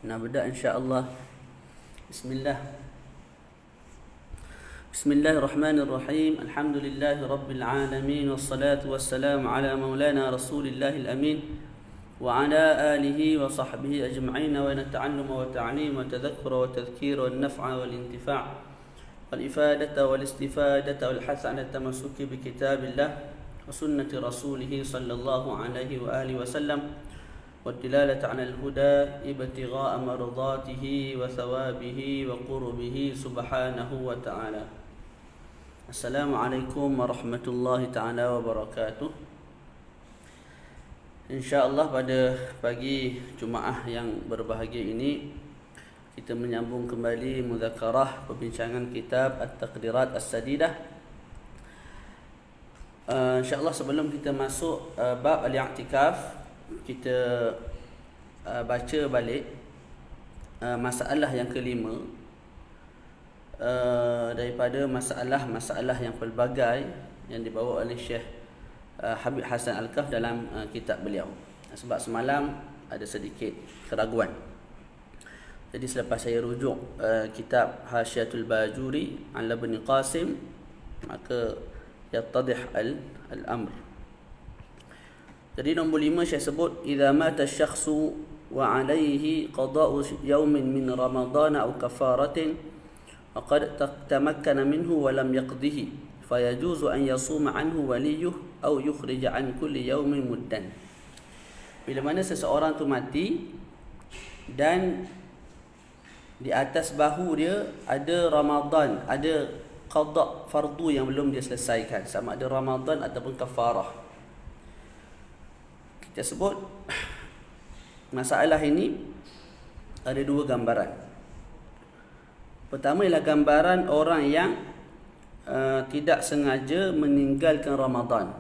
نبدأ إن شاء الله. بسم الله الرحمن الرحيم. الحمد لله رب العالمين، والصلاة والسلام على مولانا رسول الله الأمين وعلى آله وصحبه أجمعين، ونتعلم وتعليم وتذكر وتذكير والنفع والانتفاع والإفادة والاستفادة والحث على التمسك بكتاب الله وسنة رسوله صلى الله عليه وآله وسلم، والدلالة على الهدى ابتغاء مرضاته وثوابه وقربه سبحانه وتعالى. Assalamualaikum warahmatullahi ta'ala wabarakatuh. InsyaAllah pada pagi Jumaah yang berbahagia ini kita menyambung kembali muzakarah perbincangan kitab At-Taqdirat As-Sadidah. InsyaAllah sebelum kita masuk bab al-i'tikaf, kita baca balik masalah yang kelima daripada masalah-masalah yang pelbagai yang dibawa oleh Syekh Habib Hasan Al-Kaf dalam kitab beliau. Sebab semalam ada sedikit keraguan, jadi selepas saya rujuk kitab Hasyiatul Bajuri ala Ibn Qasim, maka yattadih al-amr. Jadi nombor 5 Syekh sebut, idza mata asy-syakhsu wa alayhi qada'u yawmin min ramadhan aw kafaratin وقد تمكن منه ولم يقضه فيجوز أن يصوم عنه وليه أو يخرج عن كل يوم مدا. Bila mana seseorang tu mati dan di atas bahu dia ada Ramadan, ada qada fardu yang belum dia selesaikan, sama ada Ramadan ataupun kafarah. Kita sebut masalah ini ada dua gambaran. Pertama ialah gambaran orang yang tidak sengaja meninggalkan Ramadan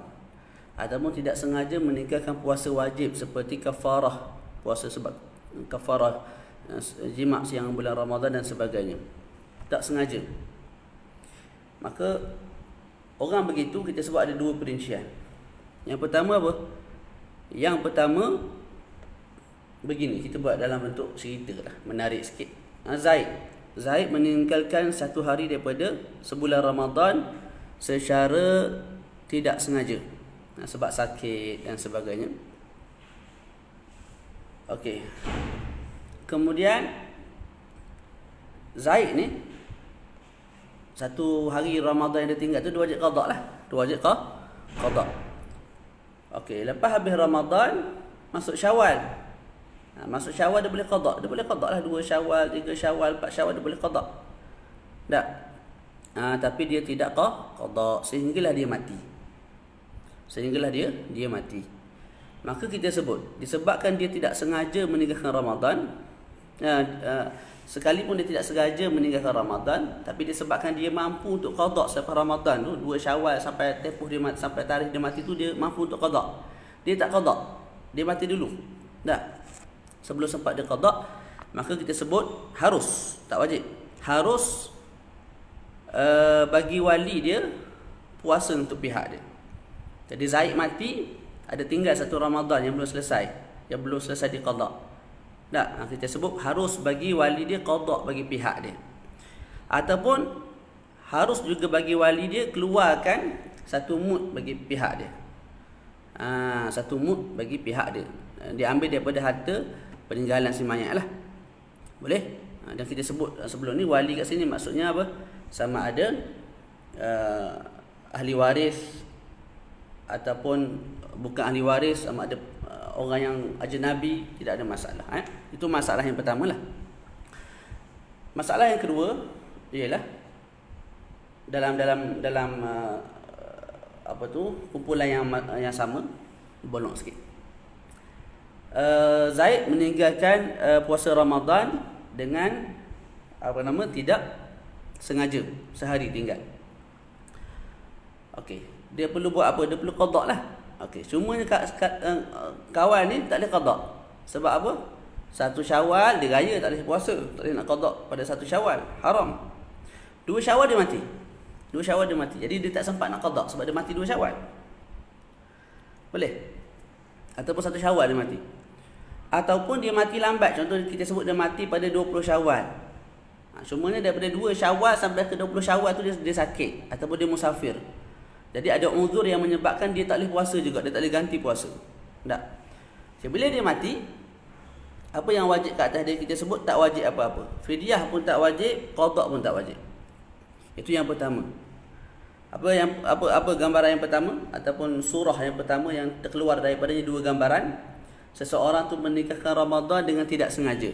ataupun tidak sengaja meninggalkan puasa wajib seperti kafarah, puasa sebab kafarah jima' siang bulan Ramadan dan sebagainya. Tak sengaja. Maka orang begitu kita sebut ada dua perincian. Yang pertama apa? Yang pertama begini, kita buat dalam bentuk cerita lah, menarik sikit. Zaid meninggalkan satu hari daripada sebulan Ramadan secara tidak sengaja, sebab sakit dan sebagainya. Okey. Kemudian Zaid ni satu hari Ramadan yang dia tinggal tu dia wajib qada lah. Dia wajib qada. Okey, lepas habis Ramadan masuk Syawal. Masuk Syawal dia boleh qada. Dia boleh qada lah 2 Syawal, 3 Syawal, 4 Syawal dia boleh qada. Tak. Tapi dia tidak qada sehinggalah dia mati. Dia mati. Maka kita sebut disebabkan dia tidak sengaja meninggalkan Ramadan, sekalipun dia tidak sengaja meninggalkan Ramadan, tapi disebabkan dia mampu untuk qada selepas Ramadan tu 2 Syawal sampai tempoh dia mati, sampai tarikh dia mati tu dia mampu untuk qada. Dia tak qada. Dia mati dulu. Tak. Sebelum sempat dia qada, maka kita sebut harus, tak wajib. Harus bagi wali dia puasa untuk pihak dia. Jadi Zaid mati, ada tinggal satu Ramadan yang belum selesai, diqada. Tak, kita sebut harus bagi wali dia qada bagi pihak dia. Ataupun harus juga bagi wali dia keluarkan satu mud bagi pihak dia. Satu mud bagi pihak dia. Diambil daripada harta peninggalan si mayat lah. Boleh? Dan kita sebut sebelum ni wali kat sini maksudnya apa? Sama ada ahli waris ataupun bukan ahli waris, sama ada orang yang ajnabi, tidak ada masalah. Itu masalah yang pertama lah. Masalah yang kedua ialah dalam apa tu, kumpulan yang sama, bolong sikit. Zaid meninggalkan puasa Ramadan dengan tidak sengaja, sehari tinggal. Okey, dia perlu buat apa? Dia perlu qada lah. Okey, cumanya kawan ni tak boleh qada. Sebab apa? 1 Syawal dia raya, tak boleh puasa, tak boleh nak qada pada 1 Syawal, haram. 2 Syawal dia mati. Jadi dia tak sempat nak qada sebab dia mati 2 Syawal. Boleh? Ataupun 1 Syawal dia mati. Ataupun dia mati lambat. Contoh kita sebut dia mati pada 20 Syawal. Cumanya daripada 2 Syawal sampai ke 20 Syawal tu dia sakit ataupun dia musafir. Jadi ada uzur yang menyebabkan dia tak boleh puasa juga, dia tak boleh ganti puasa. Tak. Jadi bila dia mati, apa yang wajib kat atas dia kita sebut tak wajib apa-apa. Fidyah pun tak wajib, qada pun tak wajib. Itu yang pertama. Apa gambaran yang pertama ataupun surah yang pertama yang terkeluar daripadanya 2 gambaran. Seseorang tu menikahkan Ramadan dengan tidak sengaja.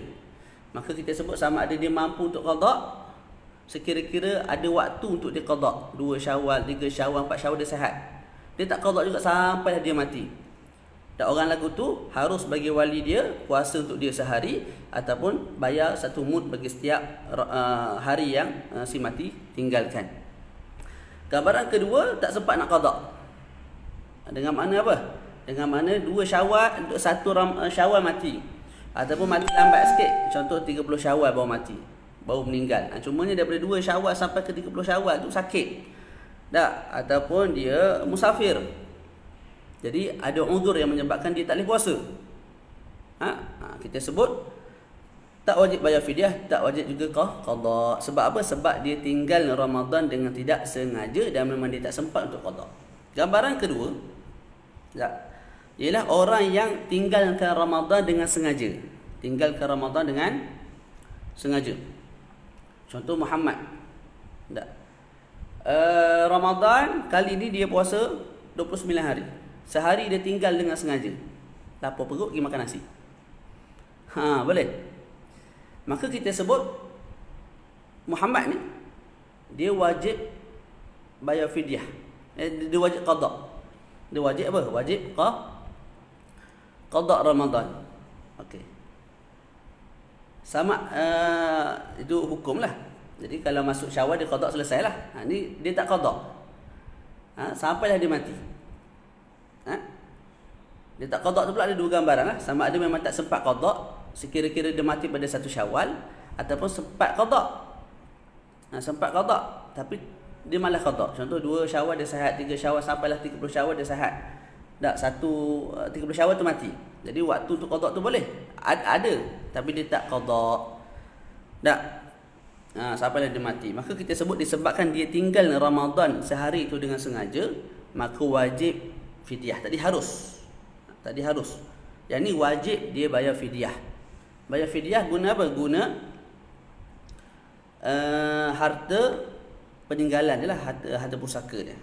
Maka kita sebut sama ada dia mampu untuk qada, sekira-kira ada waktu untuk dia qada. 2 Syawal, 3 Syawal, 4 Syawal dia sihat. Dia tak qada juga sampai dia mati. Dan orang lagu tu harus bagi wali dia puasa untuk dia sehari ataupun bayar 1 mud bagi setiap hari yang si mati tinggalkan. Gambaran kedua tak sempat nak qada. Dengan makna apa? Dengan makna 2 Syawal, 1 Syawal mati. Ataupun mati lambat sikit. Contoh 30 Syawal baru mati, baru meninggal. Cumanya daripada 2 Syawal sampai ke 30 Syawal tu sakit. Tak, ataupun dia musafir. Jadi ada uzur yang menyebabkan dia tak boleh puasa. Kita sebut tak wajib bayar fidyah, tak wajib juga qada. Sebab apa? Sebab dia tinggal Ramadan dengan tidak sengaja dan memang dia tak sempat untuk qada. Gambaran kedua, ialah orang yang tinggalkan Ramadan dengan sengaja. Tinggalkan Ramadan dengan sengaja. Contoh Muhammad. Ramadan kali ni dia puasa 29 hari. Sehari dia tinggal dengan sengaja. Lapar perut pergi makan nasi. Boleh. Maka kita sebut Muhammad ni dia wajib bayar fidyah. Dia wajib qada. Dia wajib apa? Wajib qada Ramadan. Okey. Sama itu hukum lah. Jadi kalau masuk Syawal dia qada selesailah. Ni dia tak qada. Sampailah dia mati. Dia tak qada tu pula ada 2 gambaran lah. Sama ada memang tak sempat qada, sekira-kira dia mati pada 1 Syawal, ataupun sempat qada. Sempat qada tapi dia malah qada. Contoh 2 Syawal dia sihat, 3 Syawal sampailah 30 Syawal dia sihat. Tak, 30 Syawal tu mati. Jadi waktu untuk qada tu boleh. Ada, tapi dia tak qada. Tak. Sampailah dia mati. Maka kita sebut disebabkan dia tinggal Ramadan sehari itu dengan sengaja, maka wajib fidyah. Tadi harus. Yang ni wajib dia bayar fidyah. Bayar fidyah guna apa? Guna harta peninggalan dia lah, harta pusaka dia.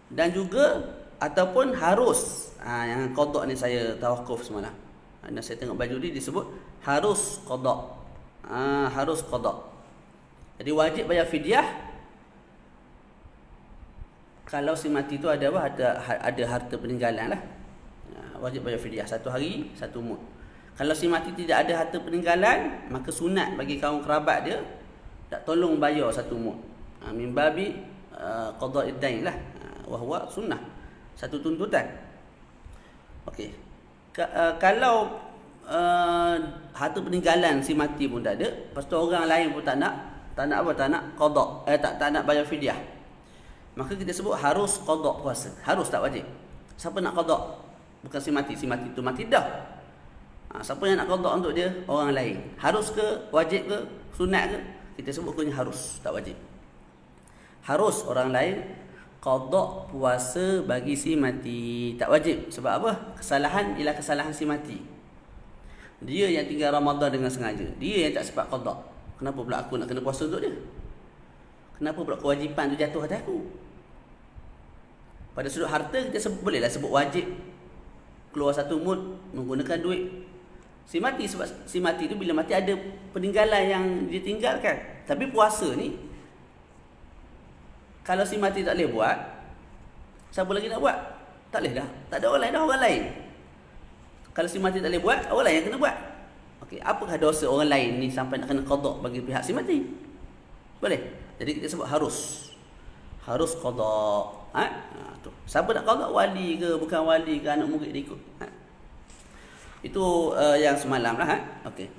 Dan juga ataupun harus, yang qada ni saya tawakuf semalam. Dan saya tengok baju ni disebut harus qada. Harus qada. Jadi wajib bayar fidyah kalau si mati tu ada apa? Ada harta peninggalan lah. Wajib bayar fidyah 1 hari 1 mud. Kalau si mati tidak ada harta peninggalan, maka sunat bagi kaum kerabat dia tak tolong bayar 1 mud. Min babi qada'id dain lah. Wahwa sunnah. Satu tuntutan. Okey. Kalau harta peninggalan si mati pun tak ada, lepas tu orang lain pun tak nak qada, tak nak bayar fidyah, maka kita sebut harus qada puasa. Harus, tak wajib. Siapa nak qada? Bukan si mati tu mati dah. Siapa yang nak qada untuk dia? Orang lain. Harus ke? Wajib ke? Sunat ke? Kita sebut hukumnya harus, tak wajib. Harus orang lain qada puasa bagi si mati, tak wajib. Sebab apa? Kesalahan ialah kesalahan si mati. Dia yang tinggal Ramadan dengan sengaja. Dia yang tak sempat qada. Kenapa pula aku nak kena puasa untuk dia? Kenapa pula kewajipan tu jatuh atas aku? Pada sudut harta kita bolehlah sebut wajib keluar 1 mud menggunakan duit si mati. Sebab si mati tu bila mati ada peninggalan yang dia tinggalkan. Tapi puasa ni kalau si mati tak boleh buat, siapa lagi nak buat? Tak boleh dah. Tak ada orang lain. Kalau si mati tak boleh buat, orang lain yang kena buat. Okey, apakah dosa orang lain ni sampai nak kena qada bagi pihak si mati? Boleh. Jadi kita sebut harus qada. Tu. Siapa nak qada? Wali ke, bukan wali ke, anak murid dia ikut. Itu yang semalam lah. Okey.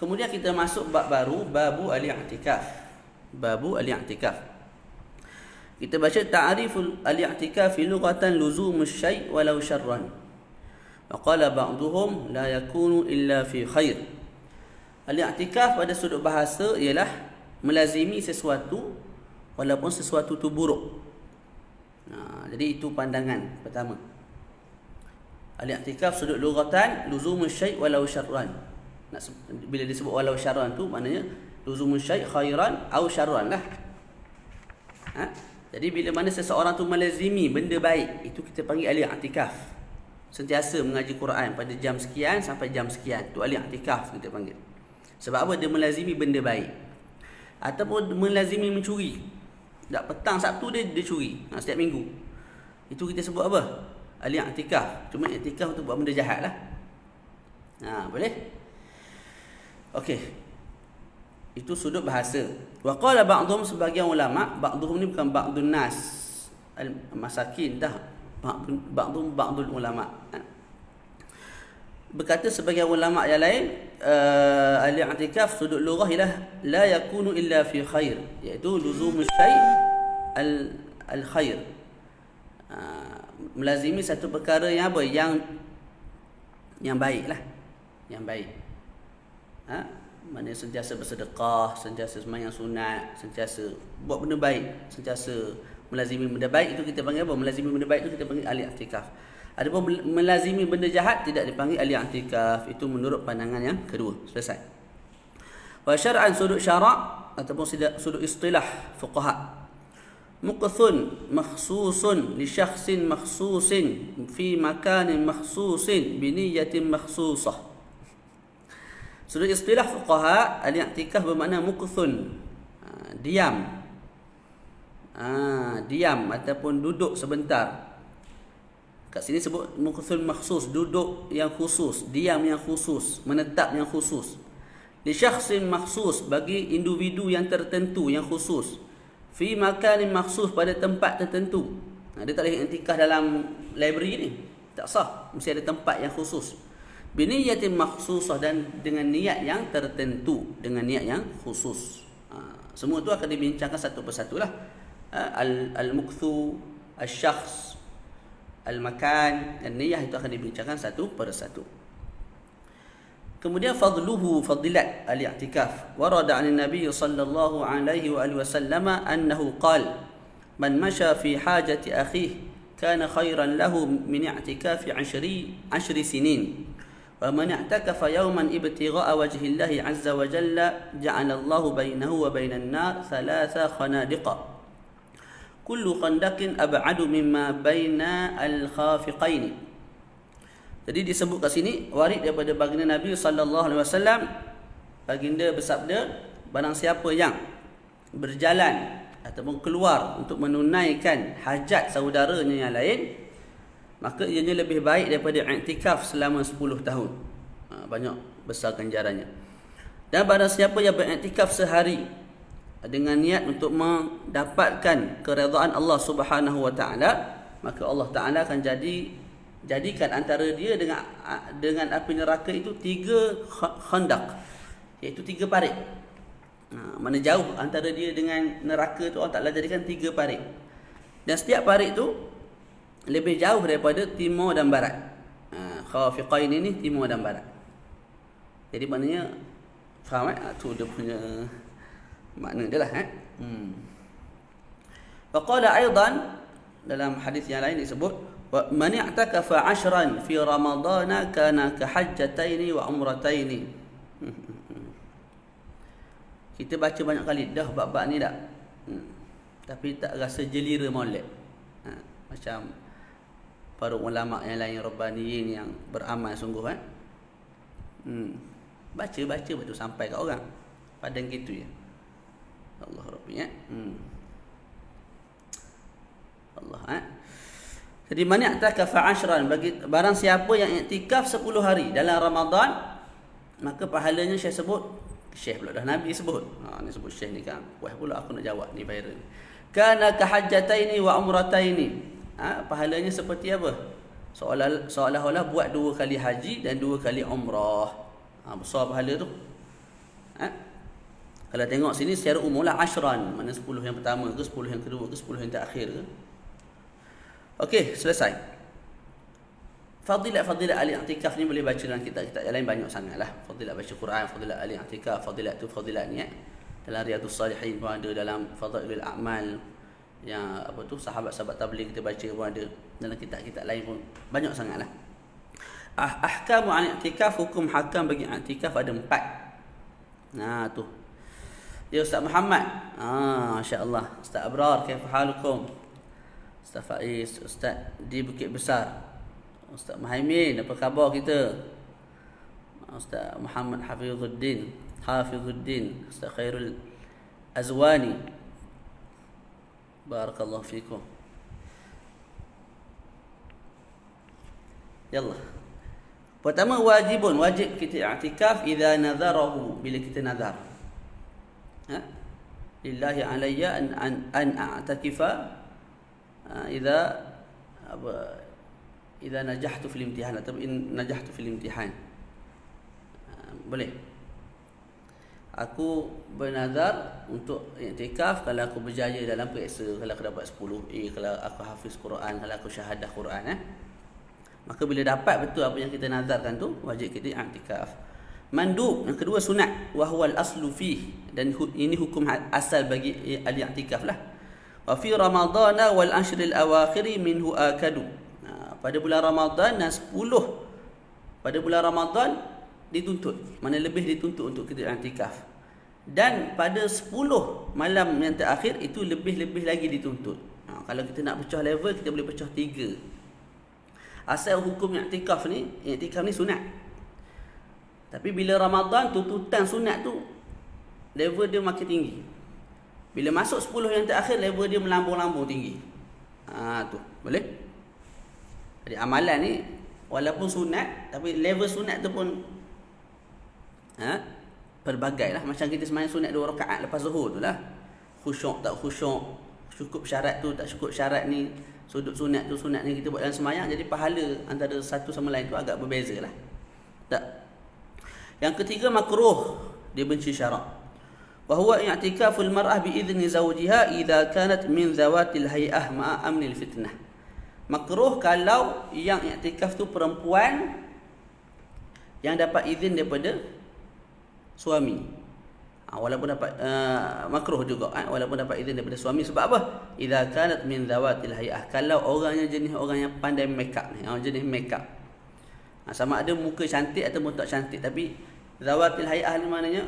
Kemudian kita masuk bab baru, babu al-i'tikaf. Babu al-i'tikaf. Kita baca ta'riful al-i'tikaf lughatan luzumus syai' walau syarran. Wa qala ba'duhum la yakunu illa fi khair. Al-i'tikaf pada sudut bahasa ialah melazimi sesuatu walaupun sesuatu tu buruk. Jadi itu pandangan pertama. Al-i'tikaf sudut lughatan luzumus syai' walau syarran. Bila disebut walau syarran tu maknanya luzumus syai' khairan au syarran lah. Jadi bila mana seseorang tu melazimi benda baik, itu kita panggil al-i'tikaf. Sentiasa mengaji Quran pada jam sekian sampai jam sekian, tu al-i'tikaf kita panggil. Sebab apa? Dia melazimi benda baik. Ataupun melazimi mencuri. Tak, petang Sabtu dia curi setiap minggu. Itu kita sebut apa? Al-i'tikaf. Cuma i'tikaf untuk buat benda jahat lah. Boleh? Okey. Itu sudut bahasa. Wa qala ba'dhum, sebagian ulama, ba'dhum ni bukan ba'dun nas al-masakin dah, ba'dul ulama. Berkata sebagian ulama yang lain, al-i'tikaf sudut lughah ialah la yakunu illa fi khair, iaitu luzumus syai' al-khair. Melazimi satu perkara yang apa? Yang baiklah. Yang baik. Mana sentiasa bersedekah, sentiasa sembahyang sunat, sentiasa buat benda baik, sentiasa melazimi benda baik, itu kita panggil apa? Melazimi benda baik itu kita panggil al-i'tikaf. Adapun melazimi benda jahat tidak dipanggil al-i'tikaf. Itu menurut pandangan yang kedua. Selesai. Wa syar'an, sudut syarak ataupun sudut istilah fuqaha. Muqthun makhsusun li syakhsin makhsusin fi makanin makhsusin bi niyyatin makhsusah. Sudut istilah fuqaha, al-i'tikaf bermakna muqthun, diam. Diam ataupun duduk sebentar. Kat sini sebut muqthun makhsus, duduk yang khusus, diam yang khusus, menetap yang khusus. Li syakhsin makhsus, bagi individu yang tertentu yang khusus. Fi makanin makhsus, pada tempat tertentu. Dia tak boleh i'tikaf dalam library ni. Tak sah, mesti ada tempat yang khusus. Biniyatin makhsusah, dan dengan niat yang tertentu, dengan niat yang khusus. Semua itu akan dibincangkan satu persatu lah. Al-mukthu, al-syakhs, al-makan, dan niyah itu akan dibincangkan satu persatu. Kemudian fadluhu, fadilat al-i'tikaf. Warada 'an Nabi sallallahu alaihi wa alihi wasallam annahu qala man masha fi hajati akhihi kana khairan lahu min i'tikafi 10 sinin. Wa man i'takafa yawman ibtigha'a wajhi Allah 'azza wa jalla ja'ala Allah bainahu wa bainan nar 3 khanadiqa. Kullu khandaqin ab'adu mimma baina al-khafiqain. Jadi disebut kat sini warid daripada baginda Nabi sallallahu alaihi wasallam, baginda bersabda, barang siapa yang berjalan ataupun keluar untuk menunaikan hajat saudaranya yang lain, maka ianya lebih baik daripada i'tikaf selama 10 tahun. Banyak besar ganjarannya. Dan barang siapa yang beriktikaf sehari dengan niat untuk mendapatkan keredaan Allah Subhanahu wa taala, maka Allah Taala akan jadikan antara dia dengan api neraka itu 3 khandaq, iaitu 3 parit. Mana jauh antara dia dengan neraka tu, Allah Taala jadikan 3 parit. Dan setiap parit tu lebih jauh daripada timur dan barat. Khafiqain ini timur dan barat. Jadi maknanya, faham tu dia punya makna dia lah. Wa qala aidan, dalam hadis yang lain disebut, wa man i'takafa 10 fi ramadana kana ka hajjataini wa umrataini. Kita baca banyak kali dah bab-bab ni dah. Tapi tak rasa jelira molek. Macam para ulama yang lain, rabbaniyin yang beramal sungguh baca betul sampai kat orang. Padang gitu ya. Allah Rabbi Allah Jadi man i'takafa 10, bagi barang siapa yang i'tikaf 10 hari dalam Ramadan, maka pahalanya Syekh sebut, Syekh pula dah Nabi sebut. Ni sebut Syekh ni kan. Wah pula aku nak jawab ni viral. Kana ka hajjataini wa umrataini. Pahalanya seperti apa? Seolah-olah buat 2 kali haji dan 2 kali umrah. Besar pahala tu. Kalau tengok sini secara umum lah 10, mana 10 yang pertama ke, 10 yang kedua ke, 10 yang terakhir ke. Okey, selesai. Fadilat ahli i'tikaf ni boleh baca dalam kitab-kitab yang lain banyak sangatlah. Fadilat baca Quran, fadilat ahli i'tikaf, fadilat tu fadilat ni dalam Riyadhus Salihin pun ada, dalam Fadailul A'mal yang apa tu sahabat-sahabat tabligh kita baca pun ada, dalam kitab-kitab lain pun banyak sangatlah. Ahkamu an i'tikaf, hukum hakam bagi i'tikaf ada 4. Nah tu. Ya Ustaz Muhammad. Masya-Allah. Ustaz Abrar, kaifa halukum? Ustaz Faiz, Ustaz di Bukit Besar. Ustaz Muhaimin, apa khabar kita? Ustaz Muhammad Hafizuddin, Ustaz Khairul Azwani. Barakallahu fikum. Yallah. Pertama, wajib kita i'tikaf idza nadharahu, bila kita nazar. Lillahi alayya an a'takifa idza najahtu fil imtihan atau in najahtu fil imtihan. Boleh. Aku bernazar untuk i'tikaf kalau aku berjaya dalam periksa, kalau aku dapat 10A, kalau aku hafiz Quran, kalau aku syahadah Quran. Maka bila dapat betul apa yang kita nazarkan tu, wajib kita i'tikaf. Mandub, yang kedua sunat, wa huwal aslu fih, dan ini hukum asal bagi ahli i'tikaf lah. Wa fi ramadhana wal ashril awakhir minhu akadu. Pada bulan Ramadan dan 10 pada bulan Ramadan dituntut, mana lebih dituntut untuk kita i'tikaf. Dan pada 10 malam yang terakhir itu lebih-lebih lagi dituntut. Kalau kita nak pecah level, kita boleh pecah 3. Asal hukum i'tikaf ni sunat. Tapi bila Ramadan, tuntutan sunat tu level dia makin tinggi. Bila masuk 10 yang terakhir, level dia melambung-lambung tinggi. Tu boleh. Jadi amalan ni walaupun sunat, tapi level sunat tu pun pelbagai lah. Macam kita sembahyang sunat 2 rakaat lepas zuhur tu lah. Khusyuk tak khusyuk, cukup syarat tu tak cukup syarat ni, sudut sunat tu sunat ni kita buat dalam sembahyang. Jadi pahala antara satu sama lain tu agak berbeza lah. Tak. Yang ketiga, makruh, dia benci syarak. Wa huwa i'tikaful mar'ah bi idzni zawjiha idza kanat min zawatil hay'ah ma'a amnil fitnah. Makruh kalau yang i'tikaf tu perempuan yang dapat izin daripada suami. Walaupun dapat makruh juga walaupun dapat izin daripada suami. Sebab apa? Idza kanat min zawatil hay'ah, kalau orangnya jenis orang yang pandai make up ni, orang jenis make up. Sama ada muka cantik ataupun tak cantik, tapi zawatil hay'ah ni maknanya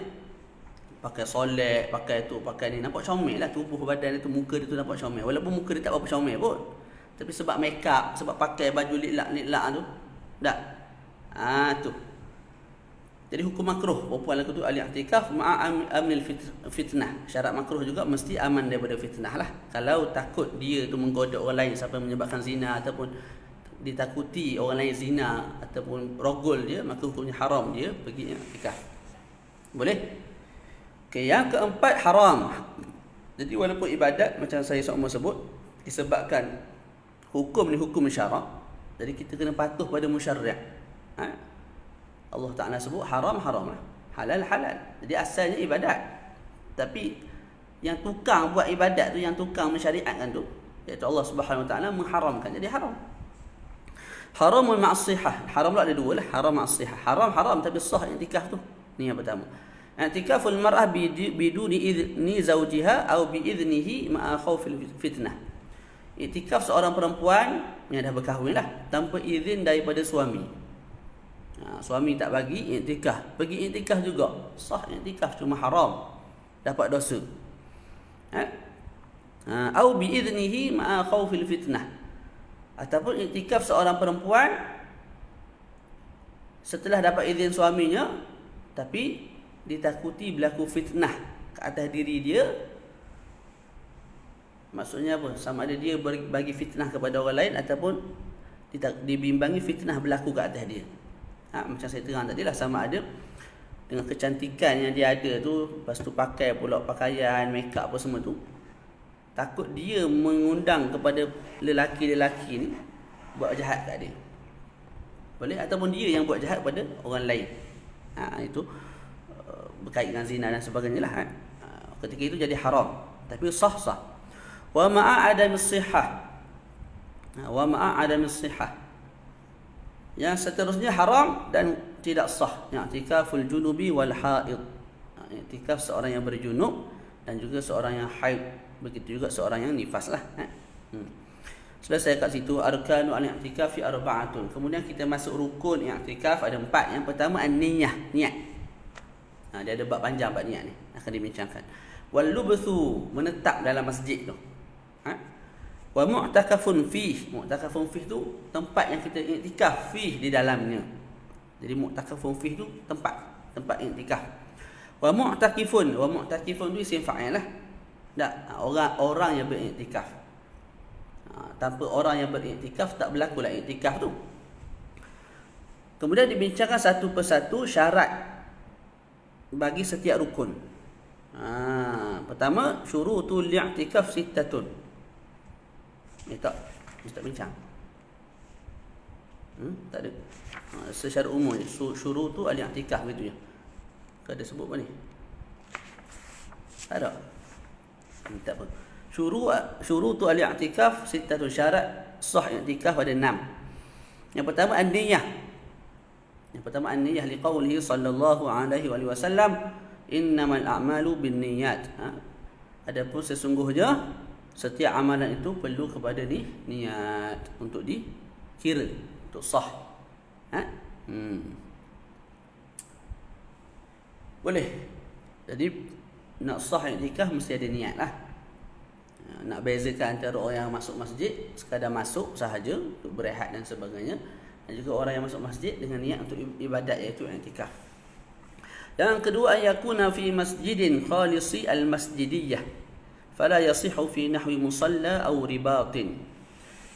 pakai solek, pakai tu, pakai ni, nampak comel lah tubuh badan dia tu, muka dia tu nampak comel. Walaupun muka dia tak berapa comel pun, tapi sebab make up, sebab pakai baju liklak tu, dah. Tu. Jadi hukum makruh perempuan laku tu ahli i'tikaf ma'a amnil fitnah. Syarat makruh juga mesti aman daripada fitnah lah. Kalau takut dia tu menggoda orang lain sampai menyebabkan zina, ataupun ditakuti orang lain zina ataupun rogol dia, maka hukumnya haram dia pergi i'tikaf. Boleh? Okey, yang keempat, haram. Jadi walaupun ibadat macam saya semua sebut, disebabkan hukum ni hukum syarak, jadi kita kena patuh pada musyarri'. Allah Ta'ala sebut haram lah, halal halal. Jadi asalnya ibadat, tapi yang tukang buat ibadat tu, yang tukang mensyariatkan tu, iaitu Allah Subhanahu Wa Ta'ala mengharamkan, jadi haram. Haramul ma'sihah, haram lah ada 2 lah, haram ma'sihah. Haram tapi sah i'tikaf tu. Ni yang pertama. I'tikaful mar'ah biduni idzni zawjiha atau bi idnihi ma'a khaufil fitnah. I'tikaf seorang perempuan yang dah berkahwin lah, tanpa izin daripada suami. Suami tak bagi i'tikaf, pergi i'tikaf juga, sah i'tikaf, cuma haram, dapat dosa. Au bi idnihi ma'a khaufil fitnah, ataupun i'tikaf seorang perempuan setelah dapat izin suaminya, tapi ditakuti berlaku fitnah ke atas diri dia. Maksudnya apa? Sama ada dia bagi fitnah kepada orang lain ataupun dibimbangi fitnah berlaku ke atas dia. Macam saya terang tadi lah, sama ada dengan kecantikan yang dia ada tu, lepas tu pakai pula pakaian, make up apa semua tu, takut dia mengundang kepada lelaki-lelaki ni buat jahat kat dia. Boleh? Ataupun dia yang buat jahat pada orang lain. Itu berkait dengan zina dan sebagainya lah. Ketika itu jadi haram, tapi sah. Wa ma'a adamis sihah. Yang seterusnya haram dan tidak sah, i'tikaful junubi wal haid. I'tikaf seorang yang berjunub dan juga seorang yang haid. Begitu juga seorang yang nifas lah. Selesai kat situ. Arkanu al-i'tikaf fi arba'atun. Kemudian kita masuk rukun i'tikaf, ada 4. Yang pertama an-niyah, niat. Dia ada bab panjang bab niat ni akan dibincangkan. Wal lubthu, menetap dalam masjid tu. Wa mu'takafun fih. Mu'takafun fih tu tempat yang kita i'tikaf fih di dalamnya. Jadi mu'takafun fih tu tempat i'tikaf. Wa mu'takifun tu isim fa'il lah. Orang yang beriktikaf. Tanpa orang yang beriktikaf tak berlakulah iktikaf tu. Kemudian dibincangkan satu persatu syarat bagi setiap rukun. Pertama, syurutul i'tikaf sittatun. Ni tak bincang. Tak ada. Secara umum syurutul al-i'tikaf gitu je. Kau ada sebut apa ni? Tak ada. Tak apa. Syurutu al-i'tikaf sittatu, syarat sah i'tikaf ada 6. Yang pertama an-niyah. Liqaulihi sallallahu alaihi wasallam, innamal a'malu binniyat. Adapun sesungguhnya setiap amalan itu perlu kepada niat untuk dikira, untuk sah. Boleh. Jadi nak sah i'tikaf mesti ada niat lah. Nak bezakan antara orang yang masuk masjid sekadar masuk sahaja untuk berehat dan sebagainya, dan juga orang yang masuk masjid dengan niat untuk ibadat, iaitu i'tikaf. Yang kedua, ayakuna fi masjidin khalisi al-masjidiyah fala yasihu fi nahwi musalla aw ribatin.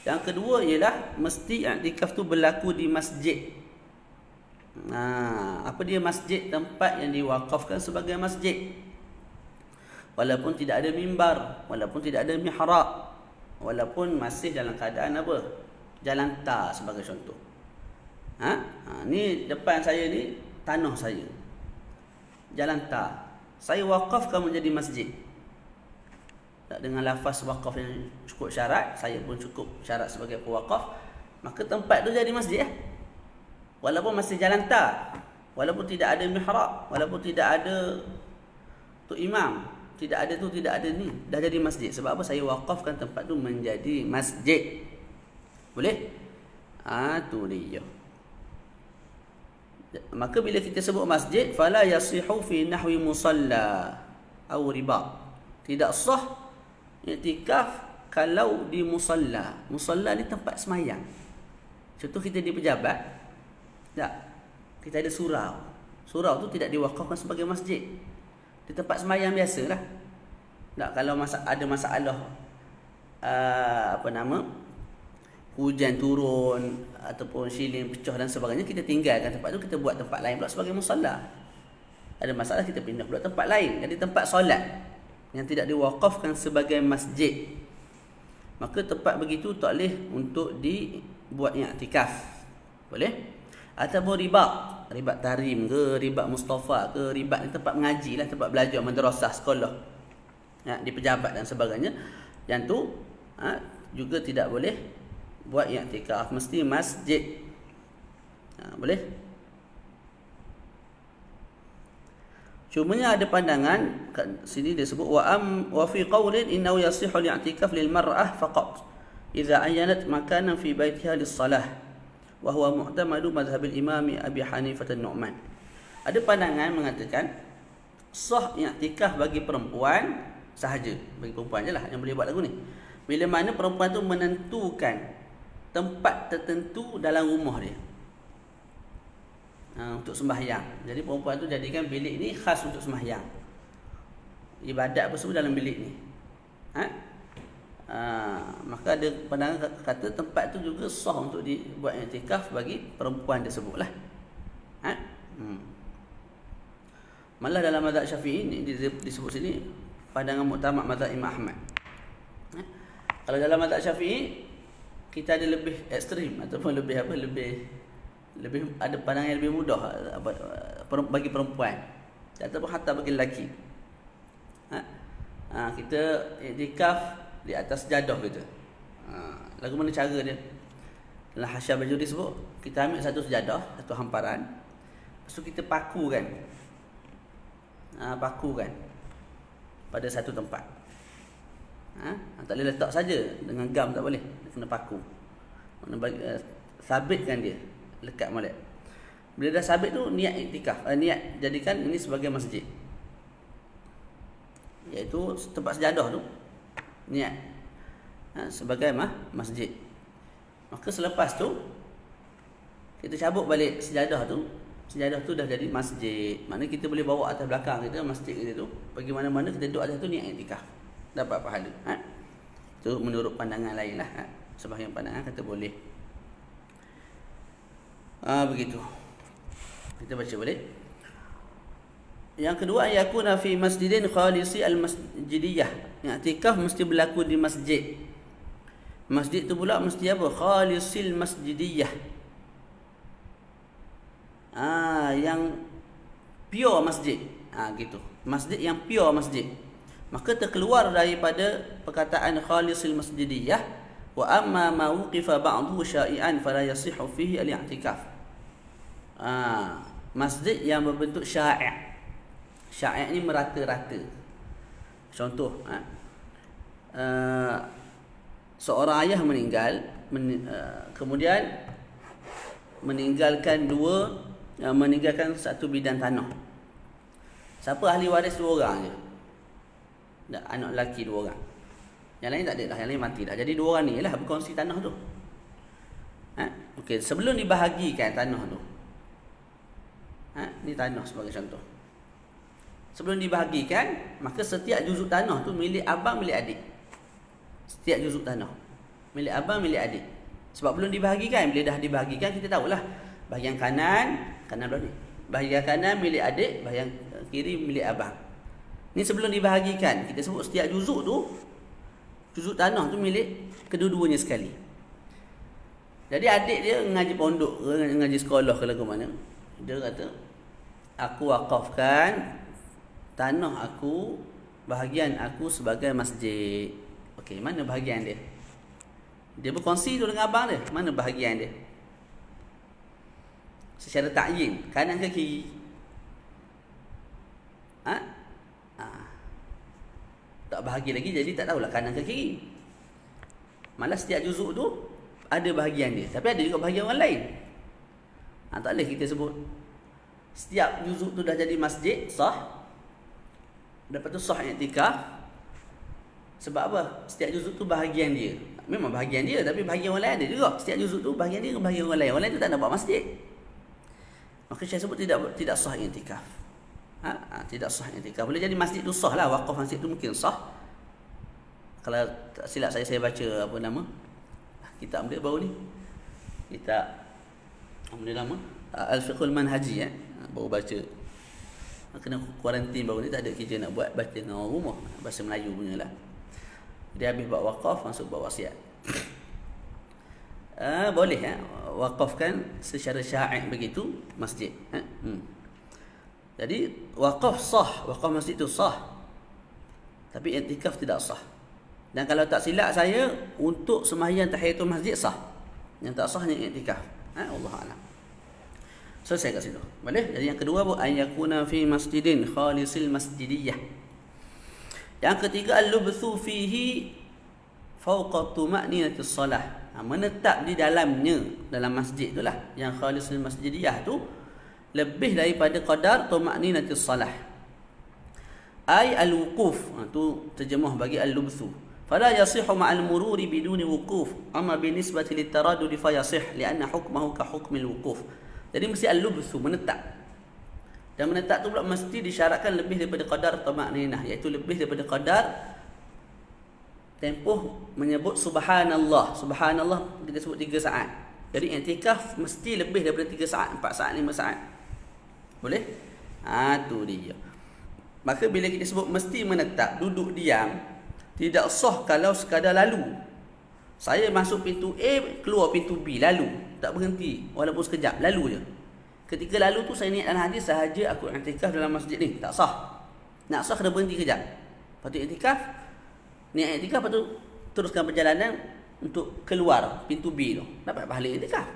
Yang kedua ialah mesti i'tikaf tu berlaku di masjid. Apa dia masjid? Tempat yang diwakafkan sebagai masjid. Walaupun tidak ada mimbar, walaupun tidak ada mihrab, walaupun masih dalam keadaan apa? Jalan tar sebagai contoh. Ni depan saya ni tanah saya. Jalan tar. Saya wakafkan menjadi masjid. Dengan lafaz wakaf yang cukup syarat, saya pun cukup syarat sebagai pewakaf, maka tempat tu jadi masjid. Walaupun masih jalan tar, walaupun tidak ada mihrab, walaupun tidak ada tu imam, tidak ada tu, tidak ada ni, dah jadi masjid. Sebab apa? Saya wakafkan tempat tu menjadi masjid. Boleh? Tu dia. Maka bila kita sebut masjid, fala yasihu fi nahwi musalla aw ribat. Tidak sah i'tikaf kalau di musalla. Musalla ni tempat semayang. Contoh kita di pejabat, tak, kita ada surau. Surau tu tidak diwakafkan sebagai masjid. Di tempat semayang biasalah. Tak, kalau ada masalah hujan turun ataupun silin pecah dan sebagainya, kita tinggalkan tempat tu, kita buat tempat lain pula sebagai musalla. Ada masalah, kita pindah pula tempat lain. Jadi tempat solat yang tidak diwakafkan sebagai masjid, maka tempat begitu tak boleh untuk dibuat i'tikaf. Boleh? Ataupun ribat tarim ke, ribat Mustafa ke, ribat ni tempat mengaji lah, tempat belajar, madrasah, sekolah, di pejabat dan sebagainya. Yang tu juga tidak boleh buat i'tikaf, mesti masjid. Boleh? Cumanya ada pandangan kat sini dia sebut wa fi qaulin innahu yasihu al-i'tikaf lil mar'ah faqat idza ayyanat makanan fi baitiha lis-salah wa huwa mu'tamadu madhhab al-imam Abi Hanifah an-Nu'man. Ada pandangan mengatakan sah i'tikaf bagi perempuan sahaja, bagi perempuan jelah yang boleh buat lagu ni. Bila mana perempuan tu menentukan tempat tertentu dalam rumah dia untuk sembahyang. Jadi perempuan tu jadikan bilik ni khas untuk sembahyang. Ibadat apa semua dalam bilik ni. Maka ada pandangan kata tempat tu juga sah untuk dibuat i'tikaf bagi perempuan tersebutlah. Malah dalam mazhab Syafi'i ni disebut sini pandangan muktamad mazhab Imam Ahmad. Kalau dalam mazhab Syafi'i kita ada lebih ekstrim ataupun lebih ada pandangan yang lebih mudah bagi perempuan ataupun hatta bagi lelaki. Kita i'tikaf di atas jadah kita. Lagu mana cara dia? Dalam Hasyiah Bajuri sebut, kita ambil satu sejadah, satu hamparan, lepas tu kita pakukan. Pakukan pada satu tempat. Tak boleh letak saja dengan gam, tak boleh. Kena paku. Sabitkan dia, lekat molek. Bila dah sabit tu, niat iktikaf. Niat jadikan ini sebagai masjid. Iaitu tempat sejadah tu. Niat sebagai masjid. Maka selepas tu kita cabut balik sejadah tu. Sejadah tu dah jadi masjid. Maknanya kita boleh bawa atas belakang kita, masjid kita tu, pergi mana-mana kita duduk atas tu, niat iktikaf, dapat pahala. Itu menurut pandangan lain lah. Sebahagian pandangan kata boleh. Begitu. Kita baca balik. Yang kedua, yakuna fi masjidin khalisi al-masjidiyah. Iktikaf mesti berlaku di masjid. Masjid tu pula mesti apa? Khalisil masjidiyah. Yang pure masjid. Gitu. Masjid yang pure masjid. Maka terkeluar daripada perkataan khalisil masjidiyah, wa amma ma wuqifa ba'dhu sya'i'an fala yasihhu fihi al-i'tikaf. Masjid yang berbentuk sya'i'. Sya'i' ni merata-rata. Contoh, seorang ayah meninggal, kemudian meninggalkan satu bidang tanah. Siapa ahli waris? 2 orang je. Anak lelaki 2 orang. Yang lain tak ada dah, yang lain mati dah. Jadi 2 orang ni lah berkongsi tanah tu. Okey, sebelum dibahagikan tanah tu, ni tanah sebagai contoh. Sebelum dibahagikan, maka setiap juzuk tanah tu milik abang, milik adik. Setiap juzuk tanah milik abang, milik adik. Sebab belum dibahagikan. Bila dah dibahagikan, kita tahulah bahagian kanan belah ni, bahagian kanan milik adik, bahagian kiri milik abang. Ni sebelum dibahagikan. Kita sebut setiap juzuk tu, juzuk tanah tu milik kedua-duanya sekali. Jadi adik dia ngaji pondok ke, ngaji sekolah ke lagu mana, dia kata, aku wakafkan tanah aku, bahagian aku sebagai masjid. Okey, mana bahagian dia? Dia berkongsi tu dengan abang dia. Mana bahagian dia? Secara takyin, kanan ke kiri? Tak bahagi lagi, jadi tak tahulah kanan ke kiri. Malah setiap juzuk tu ada bahagian dia, tapi ada juga bahagian orang lain. Tak boleh kita sebut setiap juzuk tu dah jadi masjid, sah. Lepas tu sah i'tikaf. Sebab apa? Setiap juzuk tu bahagian dia. Memang bahagian dia, tapi bahagian orang lain ada juga. Setiap juzuk tu bahagian dia dengan bahagian orang lain. Orang lain tu tak nak buat masjid. Maka saya sebut tidak sah i'tikaf. Tidak sah i'tikaf. Boleh jadi masjid tu sah lah. Wakaf masjid tu mungkin sah. Kalau tak silap saya baca apa nama kitab dia baru ni. Kitab apa dia nama? Al-Fiqhul Manhaji. Baru baca. Kena kuarantin baru ni, tak ada kerja nak buat, baca dengan orang rumah. Bahasa Melayu punya lah. Dia habis buat wakaf, masuk buat wasiat. Boleh wakafkan secara syai' begitu masjid. Jadi wakaf sah, wakaf masjid tu sah. Tapi i'tikaf tidak sah. Dan kalau tak silap saya, untuk sembahyang tahiyatul masjid sah. Yang tak sahnya i'tikaf. Allah a'lam. Selesai kat situ. Boleh? Jadi yang kedua, ayyakuna fi masjidin khalisil masjidiyah. Yang ketiga, al-lubthu fihi fawqa tuma'ninatis salah. Menetap di dalamnya, dalam masjid itulah, yang khalisil masjidiyah tu lebih daripada qadar tuma'ninatis salah. Ay al-wuquf. Tu terjemah bagi al-lubthu. Fala yasihu ma'al mururi biduni wuquf. Amma binisbati litaraddud fa yasih li'anna hukmahu ka hukmil wuquf. Jadi mesti al-lubthu, menetap. Dan menetap tu pula mesti disyaratkan lebih daripada qadar tuma'ninah, iaitu lebih daripada qadar tempoh menyebut subhanallah. Subhanallah kita sebut 3 saat. Jadi i'tikaf mesti lebih daripada 3 saat, 4 saat, 5 saat. Boleh? Tu dia. Maka bila kita sebut mesti menetap, duduk diam, tidak sah kalau sekadar lalu. Saya masuk pintu A, keluar pintu B, lalu. Tak berhenti, walaupun sekejap, lalu je. Ketika lalu tu saya niat dalam hati sahaja aku i'tikaf dalam masjid ni, tak sah. Nak sah kena berhenti kejap. Lepas tu i'tikaf, niat i'tikaf, lepas tu teruskan perjalanan, untuk keluar pintu B tu, dapat pahala iktikaf.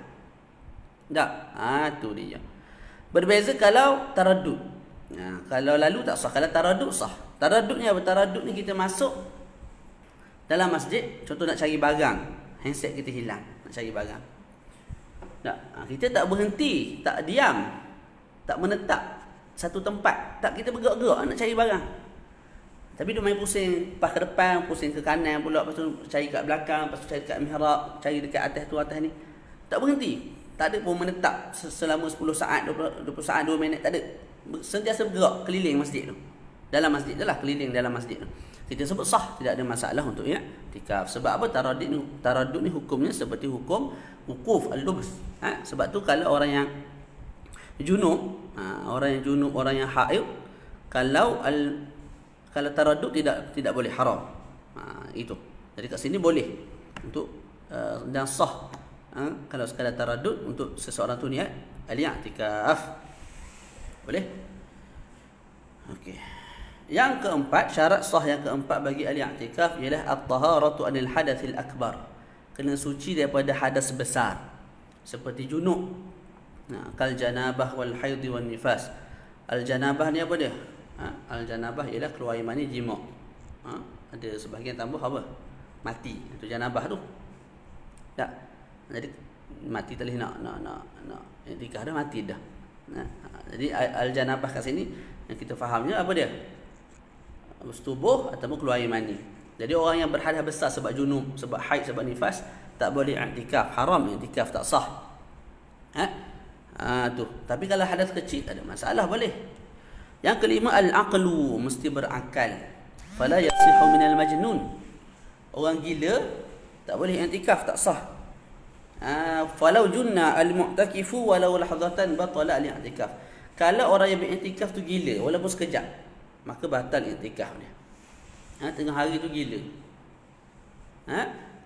Tak? Tu dia. Berbeza kalau taradud. Kalau lalu tak sah, kalau taradud sah. Taradudnya apa? Taradud ni kita masuk dalam masjid, contoh nak cari barang, handset kita hilang, nak cari barang. Tak, kita tak berhenti, tak diam, tak menetap satu tempat, tak, kita bergerak-gerak nak cari barang. Tapi dia main pusing, pas ke depan, pusing ke kanan pula, lepas tu cari kat belakang, lepas tu cari kat mihrab, cari dekat atas tu, atas ni. Tak berhenti. Tak ada pun menetap selama 10 saat, 20 saat, 2 minit, tak ada. Sentiasa bergerak keliling masjid tu. Dalam masjid tu lah, keliling dalam masjid tu. Kita sebut sah, tidak ada masalah untuk i'tikaf. Sebab apa? Taradud ni hukumnya seperti hukum wukuf al-lubs. Sebab tu kalau orang yang junub, orang yang haid, kalau taradud tidak boleh, haram. Itu. Jadi kat sini boleh untuk dan sah. Kalau sekadar taradud untuk seseorang tu niat al-i'tikaf. Boleh? Okey. Yang keempat, syarat sah yang keempat bagi al-i'tikaf ialah at-taharatu anil hadathil akbar. Kena suci daripada hadas besar seperti junub. Kal janabah wal haid wan nifas. Al-janabah ni apa dia? Al-janabah ialah keluar air mani jima'. Ada sebahagian tambah apa? Mati. Itu janabah tu. Tak. Jadi mati tadi nak i'tikaf dah, mati dah. Jadi al-janabah kat sini yang kita fahamnya apa dia? Bersetubuh ataupun keluar air mani. Jadi orang yang berhadas besar sebab junub, sebab haid, sebab nifas, tak boleh i'tikaf, haram i'tikaf, tak sah. Tu. Tapi kalau hadas kecil tak ada masalah, boleh. Yang kelima, al-aqlu, mesti berakal. Fala yasihu minal majnun. Orang gila tak boleh i'tikaf, tak sah. Falau junna al-mu'takifu walau lahzatan batala al-i'tikaf. Kalau orang yang beriktikaf tu gila walaupun sekejap, maka batal iktikaf dia. Tengah hari tu gila.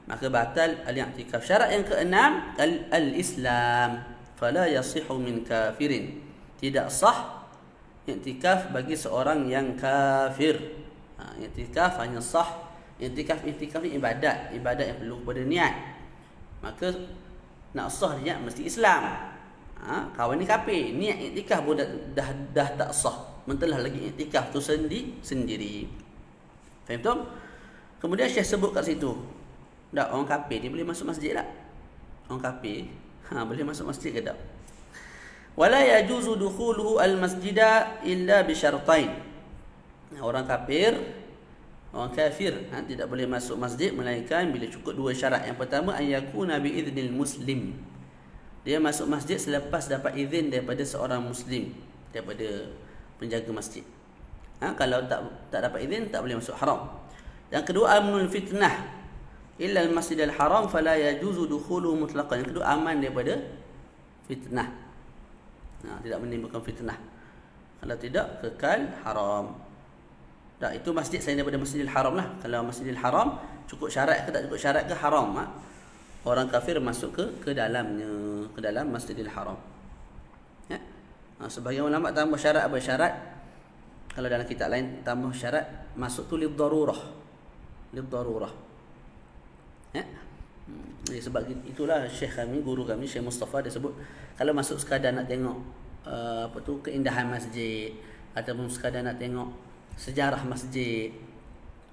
Maka batal al-i'tikaf. Syarat yang keenam, al-Islam. Fala yasihu min kafirin. Tidak sah i'tikaf bagi seorang yang kafir. I'tikaf hanya sah. I'tikaf ni ibadat yang perlu kepada niat. Maka nak sah niat mesti Islam. Kawan ni kafir, niat i'tikaf pun dah tak sah. Mentelah lagi i'tikaf tu sendiri. Faham tak? Kemudian Syekh sebut kat situ, tak, orang kafir ni boleh masuk masjid tak? Orang kafir boleh masuk masjid ke tak? Wala yajuzu dukhuluhu al-masjida illa bi syartain. Orang kafir tidak boleh masuk masjid melainkan bila cukup 2 syarat. Yang pertama, ayyakuna bi idznil muslim. Dia masuk masjid selepas dapat izin daripada seorang muslim, daripada penjaga masjid. Kalau tak dapat izin, tak boleh masuk, haram. Yang kedua, amnul fitnah illa al-masjidil haram fala yajuzu dukhuluhu mutlaqan. Yang kedua, aman daripada fitnah. Tidak menimbulkan fitnah. Kalau tidak, kekal haram. Itu masjid selain daripada Masjidil Haram lah. Kalau Masjidil Haram cukup syarat ke tak cukup syarat ke, haram. Orang kafir masuk ke dalamnya, ke dalam Masjidil Haram. Sebagian ulama tambah syarat apa? Syarat, kalau dalam kitab lain tambah syarat masuk tu lid-darurah. Sebab itulah Syekh kami, guru kami Syekh Mustafa, dia sebut kalau masuk sekadar nak tengok keindahan masjid, ataupun sekadar nak tengok sejarah masjid,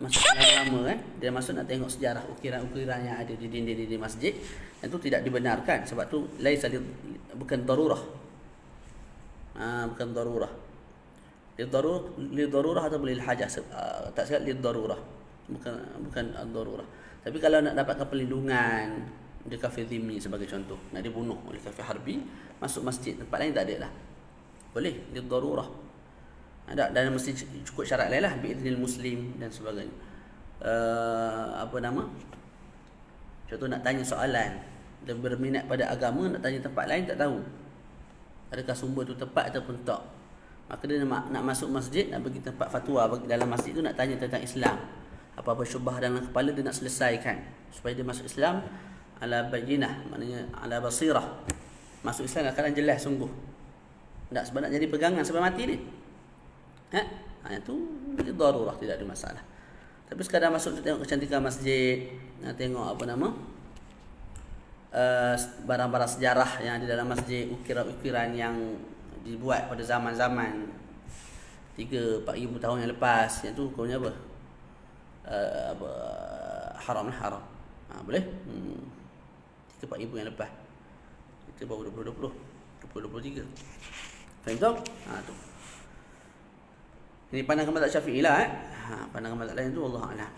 masuk lama kan, dia masuk nak tengok sejarah ukiran-ukiran yang ada di dinding-dinding masjid, itu tidak dibenarkan. Sebab tu bukan darurah. Bukan darurah. Lidarurah atau lil hajah. Tak silap lidarurah. Bukan ad-darurah. Tapi kalau nak dapatkan perlindungan, dia kafir zimmi sebagai contoh, nak dibunuh oleh kafir harbi, masuk masjid, tempat lain tak ada lah. Boleh, lidarurah. Dan mesti cukup syarat lain lah, bi'idnil muslim dan sebagainya. Contoh nak tanya soalan, dan berminat pada agama, nak tanya tempat lain tak tahu adakah sumber tu tepat ataupun tak, maka dia nak masuk masjid, nak bagi tempat fatwa bagi dalam masjid tu, nak tanya tentang Islam, apa-apa syubhah dalam kepala dia nak selesaikan supaya dia masuk Islam ala bayyinah, maknanya ala basirah, masuk Islam akan jelas sungguh, tak sebab nak jadi pegangan sampai mati ni. Itu darurah, tidak ada masalah. Tapi sekadar masuk tengok kecantikan masjid, nak tengok barang-barang sejarah yang ada dalam masjid, ukiran-ukiran yang dibuat pada zaman-zaman 3-4 ribu tahun yang lepas, yang tu hukumnya apa? Haram lah, haram. Boleh? 3-4 ribu yang lepas. Kita baru 2023. Faham tak? Tu. Ini pandangan mazhab Syafi'i lah. Pandangan mazhab lain tu Allah A'lam.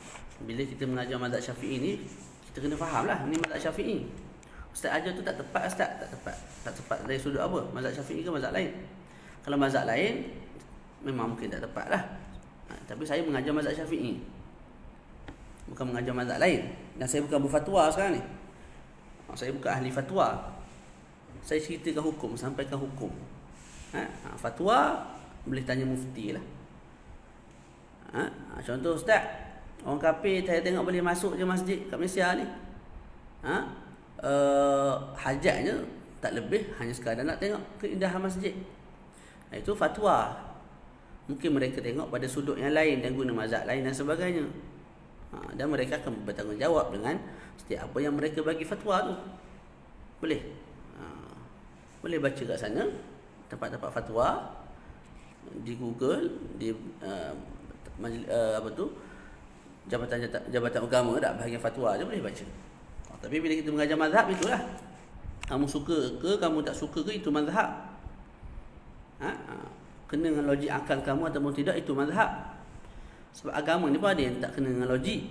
Bila kita mengajar mazhab Syafi'i ni, kita kena faham lah ni mazhab Syafi'i. Ustaz ajar tu tak tepat, Ustaz? Tak tepat. Tak tepat dari sudut apa? Mazhab Syafi'i ke mazhab lain? Kalau mazhab lain, memang mungkin tak tepat lah. Tapi saya mengajar mazhab Syafi'i, bukan mengajar mazhab lain. Dan saya bukan berfatwa sekarang ni. Saya bukan ahli fatwa. Saya ceritakan hukum, sampaikan hukum. Fatwa boleh tanya mufti lah. Contoh, Ustaz, orang kafir saya tengok boleh masuk je masjid kat Malaysia ni. Hajatnya tak lebih, hanya sekadar nak tengok keindahan masjid. Itu fatwa. Mungkin mereka tengok pada sudut yang lain dan guna mazhab lain dan sebagainya. Dan mereka akan bertanggungjawab dengan setiap apa yang mereka bagi fatwa tu. Boleh. Boleh baca kat sana tempat-tempat fatwa di Google, di jabatan agama tak, bahagian fatwa je boleh baca. Tapi bila kita mengajar mazhab, itulah. Kamu suka ke kamu tak suka ke, itu mazhab. Kena dengan logik akal kamu ataupun tidak, itu mazhab. Sebab agama ni pun ada yang tak kena dengan logik.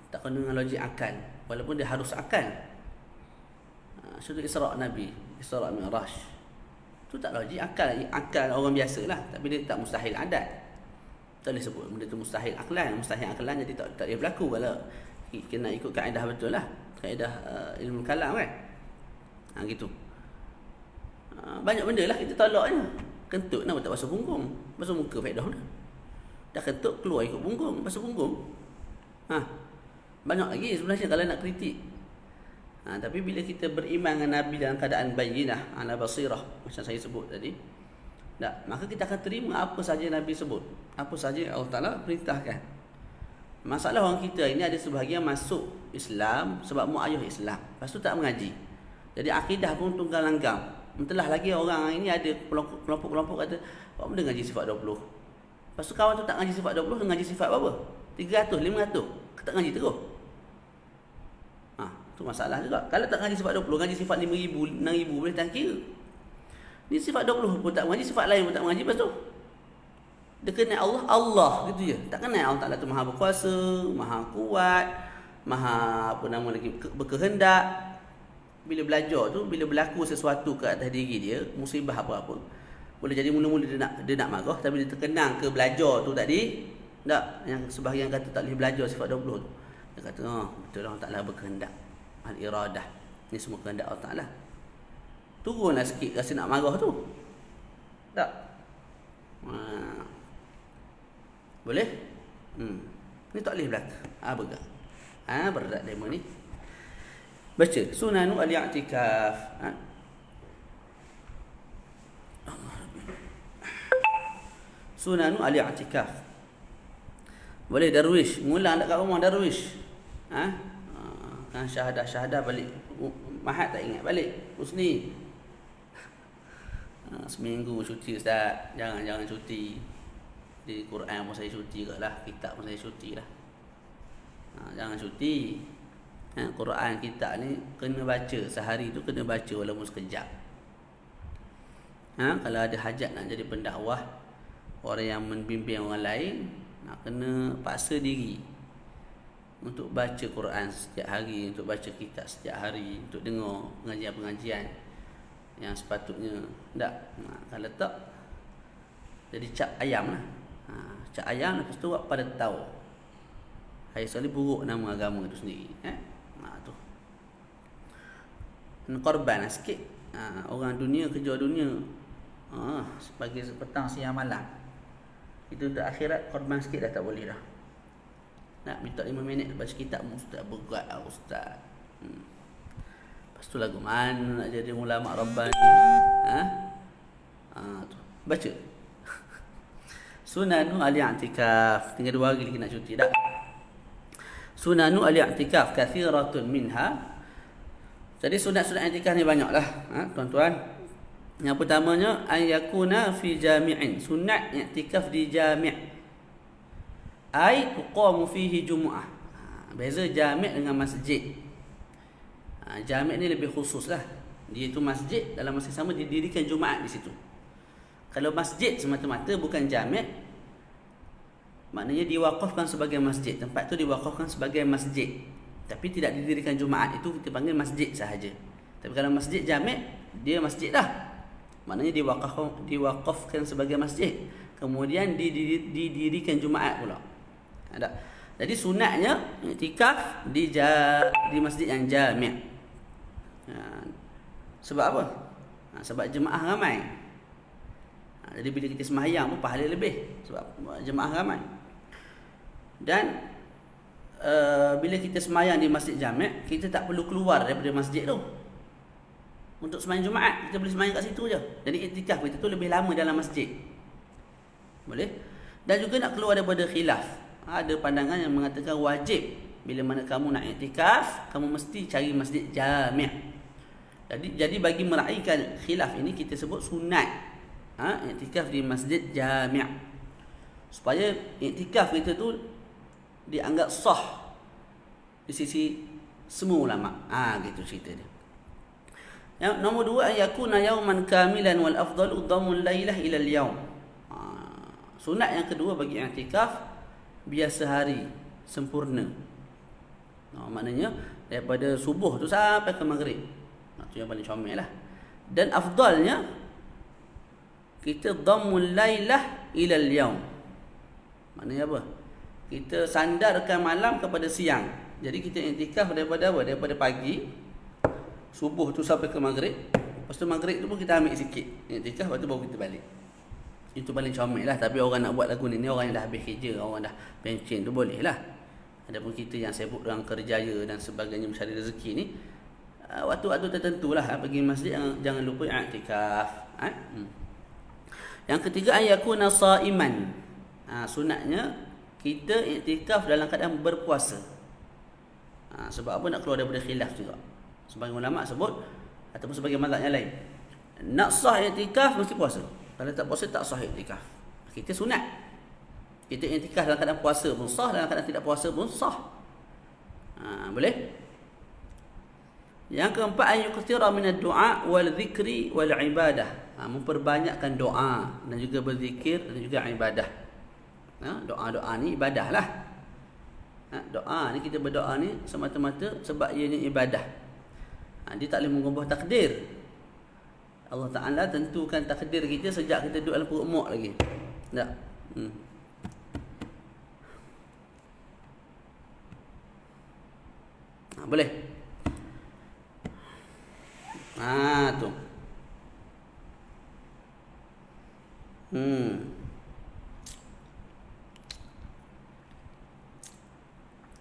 Tak kena dengan logik akal, walaupun dia harus akal. Contoh Isra' Nabi, Isra' Mi'raj, tu tak logik akal, akal orang biasa lah. Tapi dia tak mustahil adat. Tak boleh sebut benda tu mustahil aklan. Mustahil aklan jadi tak boleh berlaku kalau kena ikut kaedah betul lah, kaedah ilmu kalam kan. Gitu. Banyak benda lah kita tolak je. Kentut nak tak basuh punggung, basuh muka faedah dah. Dah kentut keluar ikut punggung, basuh punggung. Banyak lagi sebenarnya kalau nak kritik. Tapi bila kita beriman dengan Nabi dalam keadaan bayyinah, ala basirah, macam saya sebut tadi, maka kita akan terima apa saja Nabi sebut, apa saja Allah Ta'ala perintahkan. Masalah orang kita ini ada sebahagian masuk Islam sebab mak ayah Islam, lepas tu tak mengaji. Jadi akidah pun tunggal langgam. Entahlah lagi orang ini ada kelompok-kelompok kata, apa benda ngaji sifat 20. Lepas tu kawan tu tak ngaji sifat 20, dia ngaji sifat berapa? 300, 500. Tak ngaji terus. Tu masalah juga. Kalau tak ngaji sifat 20, ngaji sifat 5,000, 6,000 boleh tak kira. Ni sifat 20 pun tak mengaji, sifat lain pun tak mengaji, lepas tu dia kenal Allah, Allah gitu je. Tak kenal Allah Ta'ala tu maha berkuasa, maha kuat, maha berkehendak. Bila belajar tu, bila berlaku sesuatu ke atas diri dia, musibah apa-apa, boleh jadi mula-mula dia nak marah, tapi dia terkenang ke belajar tu tadi. Tak, yang sebahagian kata tak boleh belajar sifat 20 tu. Dia kata, betul Allah Ta'ala berkehendak. Al-iradah. Ni semua kehendak Allah Ta'ala. Turunlah sikit rasa nak marah tu. Tak? Boleh? Ni tak boleh berlaku. Bergerak. Berat demo ni. Baca. Sunanu al-i'tikaf. Sunanu al-i'tikaf. Boleh darwish. Mula nak kat rumah darwish. Kan syahadah balik. Mahat tak ingat balik. Husni. Seminggu cuti Ustaz. Jangan cuti. Di Quran pun saya cuti kot lah. Kitab pun saya cuti lah. Jangan cuti. Quran kitab ni kena baca. Sehari tu kena baca walaupun sekejap. Kalau ada hajat nak jadi pendakwah, orang yang membimbing orang lain, nak kena paksa diri untuk baca Quran setiap hari, untuk baca kitab setiap hari, untuk dengar pengajian-pengajian yang sepatutnya. Tak? Kalau tak, jadi cap ayam lah. Cap ayam, lepas tu pada tahu. Hari sekali buruk nama agama tu sendiri. Tu. Korban lah sikit. Orang dunia, kerja dunia. Pagi, petang, siang, malam. Itu untuk akhirat, korban sikit dah tak boleh dah. Nak minta 5 minit baca kitab, Ustaz berat lah Ustaz. Lepas tu lagu mana nak jadi ulama Rabbani. Tu. Baca. Sunanu al-i'tikaf. Tinggal 2 hari lagi nak cuti dah. Sunanu al-i'tikaf kathiratun minha. Jadi sunat-sunat i'tikaf ni banyaklah, tuan-tuan. Yang pertamanya ayakuna fi jami'in. Sunat i'tikaf di jami'. Ai tuqamu fihi jumu'ah. Beza jami' dengan masjid. Jami' ni lebih khusus lah. Dia itu masjid, dalam masa sama didirikan Jumaat di situ. Kalau masjid semata-mata bukan jami', maknanya diwakafkan sebagai masjid. Tempat tu diwakafkan sebagai masjid, tapi tidak didirikan Jumaat, itu kita panggil masjid sahaja. Tapi kalau masjid jami', dia masjid dah. Maknanya diwakafkan sebagai masjid, kemudian didirikan Jumaat pula. Ada. Jadi sunatnya i'tikaf di masjid yang jami'. Sebab apa? Sebab jemaah ramai. Jadi bila kita sembahyang pun pahala lebih, sebab jemaah ramai. Dan bila kita sembahyang di masjid jami', kita tak perlu keluar daripada masjid tu. Untuk sembahyang Jumaat, kita boleh sembahyang kat situ je. Jadi iktikaf kita tu lebih lama dalam masjid. Boleh? Dan juga nak keluar daripada khilaf. Ada pandangan yang mengatakan wajib bila mana kamu nak iktikaf, kamu mesti cari masjid jami'. Jadi bagi meraihkan khilaf ini, kita sebut sunat iktikaf di masjid jami'. Supaya iktikaf kita tu dianggap sah di sisi semua ulama. Gitu cerita dia. Yang nombor dua, yakuna yauman kamilan wal afdalu dhammul lailah ila al-yaum. Sunat yang kedua bagi i'tikaf, biasa hari sempurna. Maknanya daripada subuh tu sampai ke maghrib. Itu yang paling comel lah. Dan afdalnya kita dhammul lailah ila al-yaum. Maknanya apa? Kita sandarkan malam kepada siang. Jadi kita i'tikaf daripada apa? Daripada pagi subuh tu sampai ke maghrib. Lepas tu maghrib tu pun kita ambil sikit i'tikaf, lepas tu baru kita balik. Itu paling comel lah. Tapi orang nak buat lagu ni orang yang dah habis kerja, orang dah pencen tu boleh lah. Adapun kita yang sibuk dengan kerjaya dan sebagainya mencari rezeki ni, waktu-waktu tertentu lah pergi masjid, jangan lupa i'tikaf. Yang ketiga, ayakuna sa'iman. Sunatnya kita i'tikaf dalam keadaan berpuasa. Sebab apa? Nak keluar daripada khilaf juga. Sebagai ulama sebut, ataupun sebagai mazhab yang lain, nak sah i'tikaf mesti puasa. Kalau tak puasa tak sah i'tikaf. Kita sunat kita i'tikaf dalam keadaan puasa pun sah, dalam keadaan tidak puasa pun sah. Boleh. Yang keempat, ayuktira min ad-du'a wal dzikri wal ibadah. Memperbanyakkan doa dan juga berzikir dan juga ibadah. Doa-doa ni ibadah lah. Doa ni, kita berdoa ni semata-mata sebab ianya ibadah. Dia tak boleh mengubah takdir. Allah Ta'ala tentukan takdir kita sejak kita duduk dalam perut mak lagi. Tak? Boleh? Tu.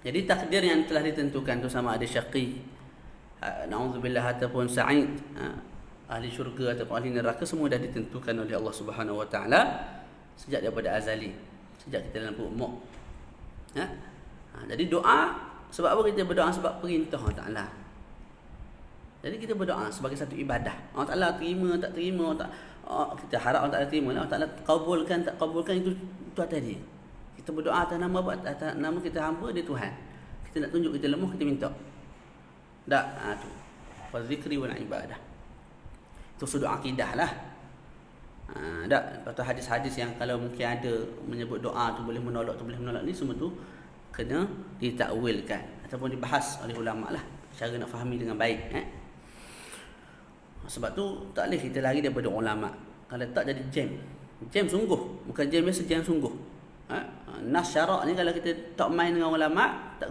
Jadi takdir yang telah ditentukan tu sama ada syaqi, na'udzubillah, ataupun sa'id, ahli syurga ataupun ahli neraka, semua dah ditentukan oleh Allah Subhanahu Wa Taala sejak daripada azali, sejak kita dalam perut mak. Jadi doa, sebab apa kita berdoa? Sebab perintah Allah Taala. Jadi kita berdoa sebagai satu ibadah. Allah Taala terima tak terima, kita harap Allah Taala terima. Allah Taala kabulkan tak kabulkan, itu atas dia. Kita berdoa atas nama apa? Atas nama kita hamba dia Tuhan. Kita nak tunjuk kita lemah, kita minta. Tak, tu. Wa zikri wal ibadah. Itu sudah akidah lah. Tak, atau hadis-hadis yang kalau mungkin ada menyebut doa tu boleh menolak, ni semua tu kena ditakwilkan ataupun dibahas oleh ulama lah, cara nak fahami dengan baik. Sebab tu tak boleh kita lari daripada ulama. Kalau tak jadi jam sungguh, bukan jam biasa, jam sungguh. Nas syarak ni kalau kita tak main dengan ulama, tak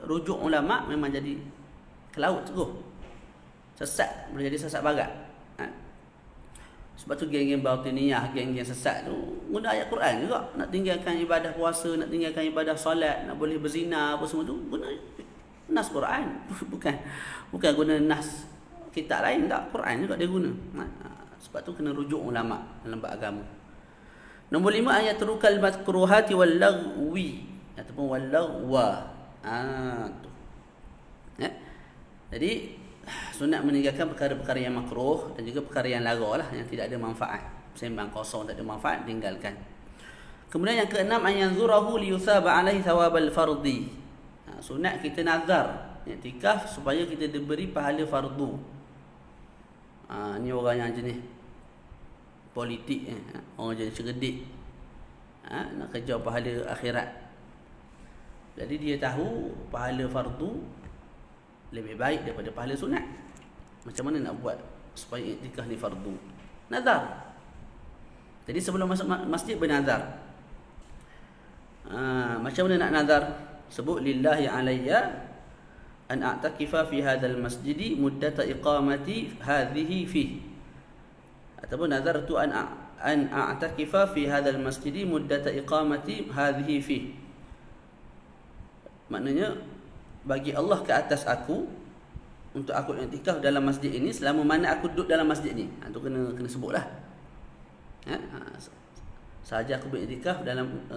rujuk ulama, memang jadi ke laut terus. Sesat, boleh jadi sesat barat. Sebab tu geng-geng batiniyah, geng-geng sesat tu guna ayat Quran juga. Nak tinggalkan ibadah puasa, nak tinggalkan ibadah solat, nak boleh berzina apa semua tu guna nas Quran. Bukan guna nas kitab lain, tak, Quran juga dia guna. Sebab tu kena rujuk ulama dalam beragama. Nombor 5, ayat rukal makruhati wal lagwi. ataupun wallagwa. Tu. Jadi sunat meninggalkan perkara-perkara yang makruh dan juga perkara yang lara lah, yang tidak ada manfaat. Sembang kosong tak ada manfaat, tinggalkan. Kemudian yang keenam, an yanzurahu liyusaba alaihi thawabal fardhi. Sunat kita nazar iktikaf supaya kita diberi pahala fardu. Ni orang yang jenis politik, orang jenis cerdik, nak kejar pahala akhirat. Jadi dia tahu pahala fardu lebih baik daripada pahala sunat. Macam mana nak buat supaya iktikaf ni fardu? Nazar. Jadi sebelum masuk masjid bernazar. Macam mana nak nazar? Sebut lillahi alayya an a'takifa fi hadzal masjidi muddata iqamati hadhihi fi. Ataupun nazartu an a'takifa fi hadzal masjidi muddata iqamati hadhihi fi. Maknanya bagi Allah ke atas aku untuk aku iktikaf dalam masjid ini selama mana aku duduk dalam masjid ni. Tu kena sebutlah. Sahaja aku beriktikaf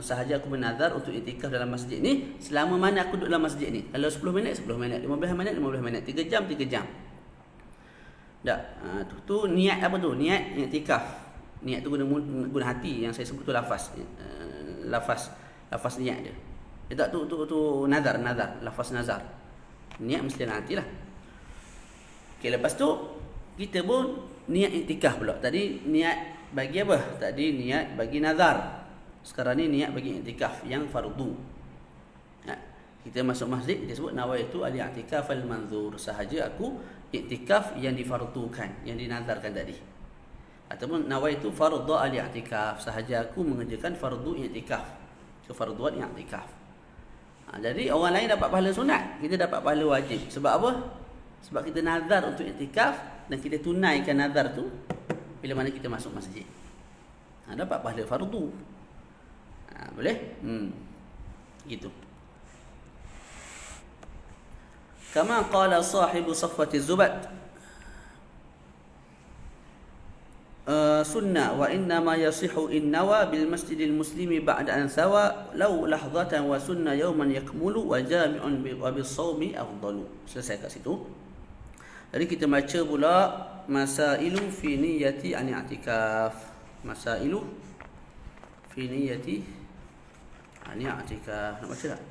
sahaja aku bernazar untuk iktikaf dalam masjid ni selama mana aku duduk dalam masjid ni. Kalau 10 minit 10 minit, 15 minit 15 minit, 3 jam 3 jam. Tak. Tu niat apa tu? Niat iktikaf. Niat tu guna hati, yang saya sebut tu lafaz. Lafaz niat dia. Tak tu nazar, lafaz nazar. Niat mesti dalam hati lah. Okey, lepas tu kita pun niat iktikaf pula. Tadi niat bagi apa? Tadi niat bagi nazar. Sekarang ni niat bagi iktikaf yang fardu. Kita masuk masjid, kita sebut nawaitu al-i'tikaf al-manzur. Sahaja aku iktikaf yang difardukan, yang dinazarkan tadi. Ataupun nawaitu fardhu al-i'tikaf. Sahaja aku mengerjakan fardu i'tikaf. Kefarduan i'tikaf. Jadi orang lain dapat pahala sunat, kita dapat pahala wajib. Sebab apa? Sebab kita nazar untuk iktikaf dan kita tunaikan nazar tu bila mana kita masuk masjid. Dapat pahala fardu. Boleh? Gitu. Kama qala sahibu Safwati Zubat, sunnah wa inna ma yasihu in nawa bil masjidil muslimi ba'da an sawa law lahdatan wa sunnah yawman yakmulu wa jami'un wa bis sawmi afdalu. Selesai kat situ. Jadi kita baca pula masailu fi niyyati an i'tikaf. Masailu fi niyyati an i'tikaf. Nak baca tak?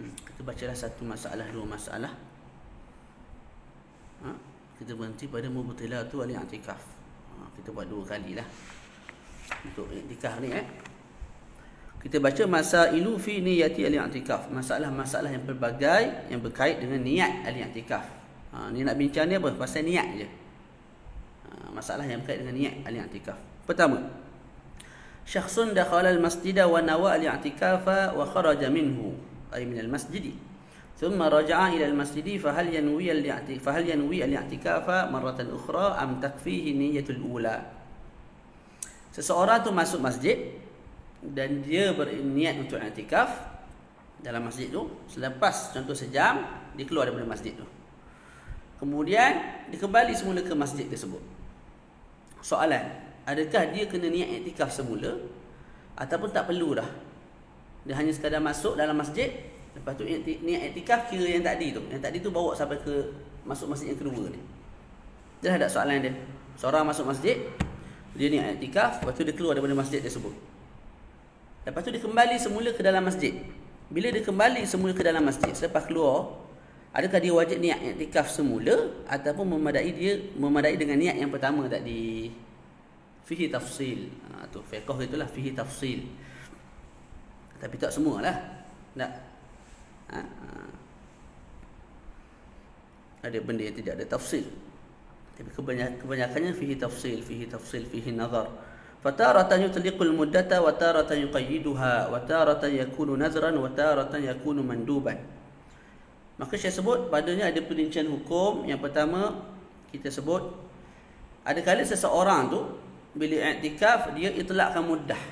Kita bacalah satu masalah, dua masalah. Kita berhenti pada mubtilatu al-i'tikaf. Kita buat dua kali lah untuk i'tikaf ni. Kita baca masailu fi niyyati al-i'tikaf. Masalah-masalah yang pelbagai yang berkait dengan niat al-i'tikaf. Ni nak bincang ni apa? Pasal niat je. Masalah yang berkait dengan niat al-i'tikaf. Pertama, syakhsun dakhala al-masjida wa nawa al-i'tikafa wa kharaja minhu, ay min al-masjid. Thumma raja'a ila al-masjid fahal yanwi al-i'tikafa marratan ukhra am takfihi niyyatul ula. Seseorang tu masuk masjid dan dia berniat untuk i'tikaf dalam masjid tu. Selepas contoh sejam dia keluar daripada masjid tu, kemudian dia kembali semula ke masjid tersebut. Soalan, adakah dia kena niat i'tikaf semula ataupun tak perlu dah? Dia hanya sekadar masuk dalam masjid, lepas tu niat i'tikaf kira yang tadi tu bawa sampai ke masuk masjid yang kedua ni. Dah ada soalan dia. Seorang masuk masjid, dia niat i'tikaf, lepas tu dia keluar daripada masjid tersebut. Lepas tu dia kembali semula ke dalam masjid. Bila dia kembali semula ke dalam masjid selepas keluar, adakah dia wajib niat i'tikaf semula ataupun memadai dengan niat yang pertama tadi? Fihi tafsil. Tu fiqh itulah fihi tafsil. Tapi tak semualah. Tak. Ada benda yang tidak ada tafsil. Tapi kebanyakannya fihi tafsil, fihi nazar. Fataratan yutliqul muddata wa taratan yuqayyiduha wa taratan yakunu nazran wa taratan yakunu manduban. Maka saya sebut padanya ada perincian hukum. Yang pertama kita sebut ada kala seseorang tu bila i'tikaf dia itlaqkan muddah.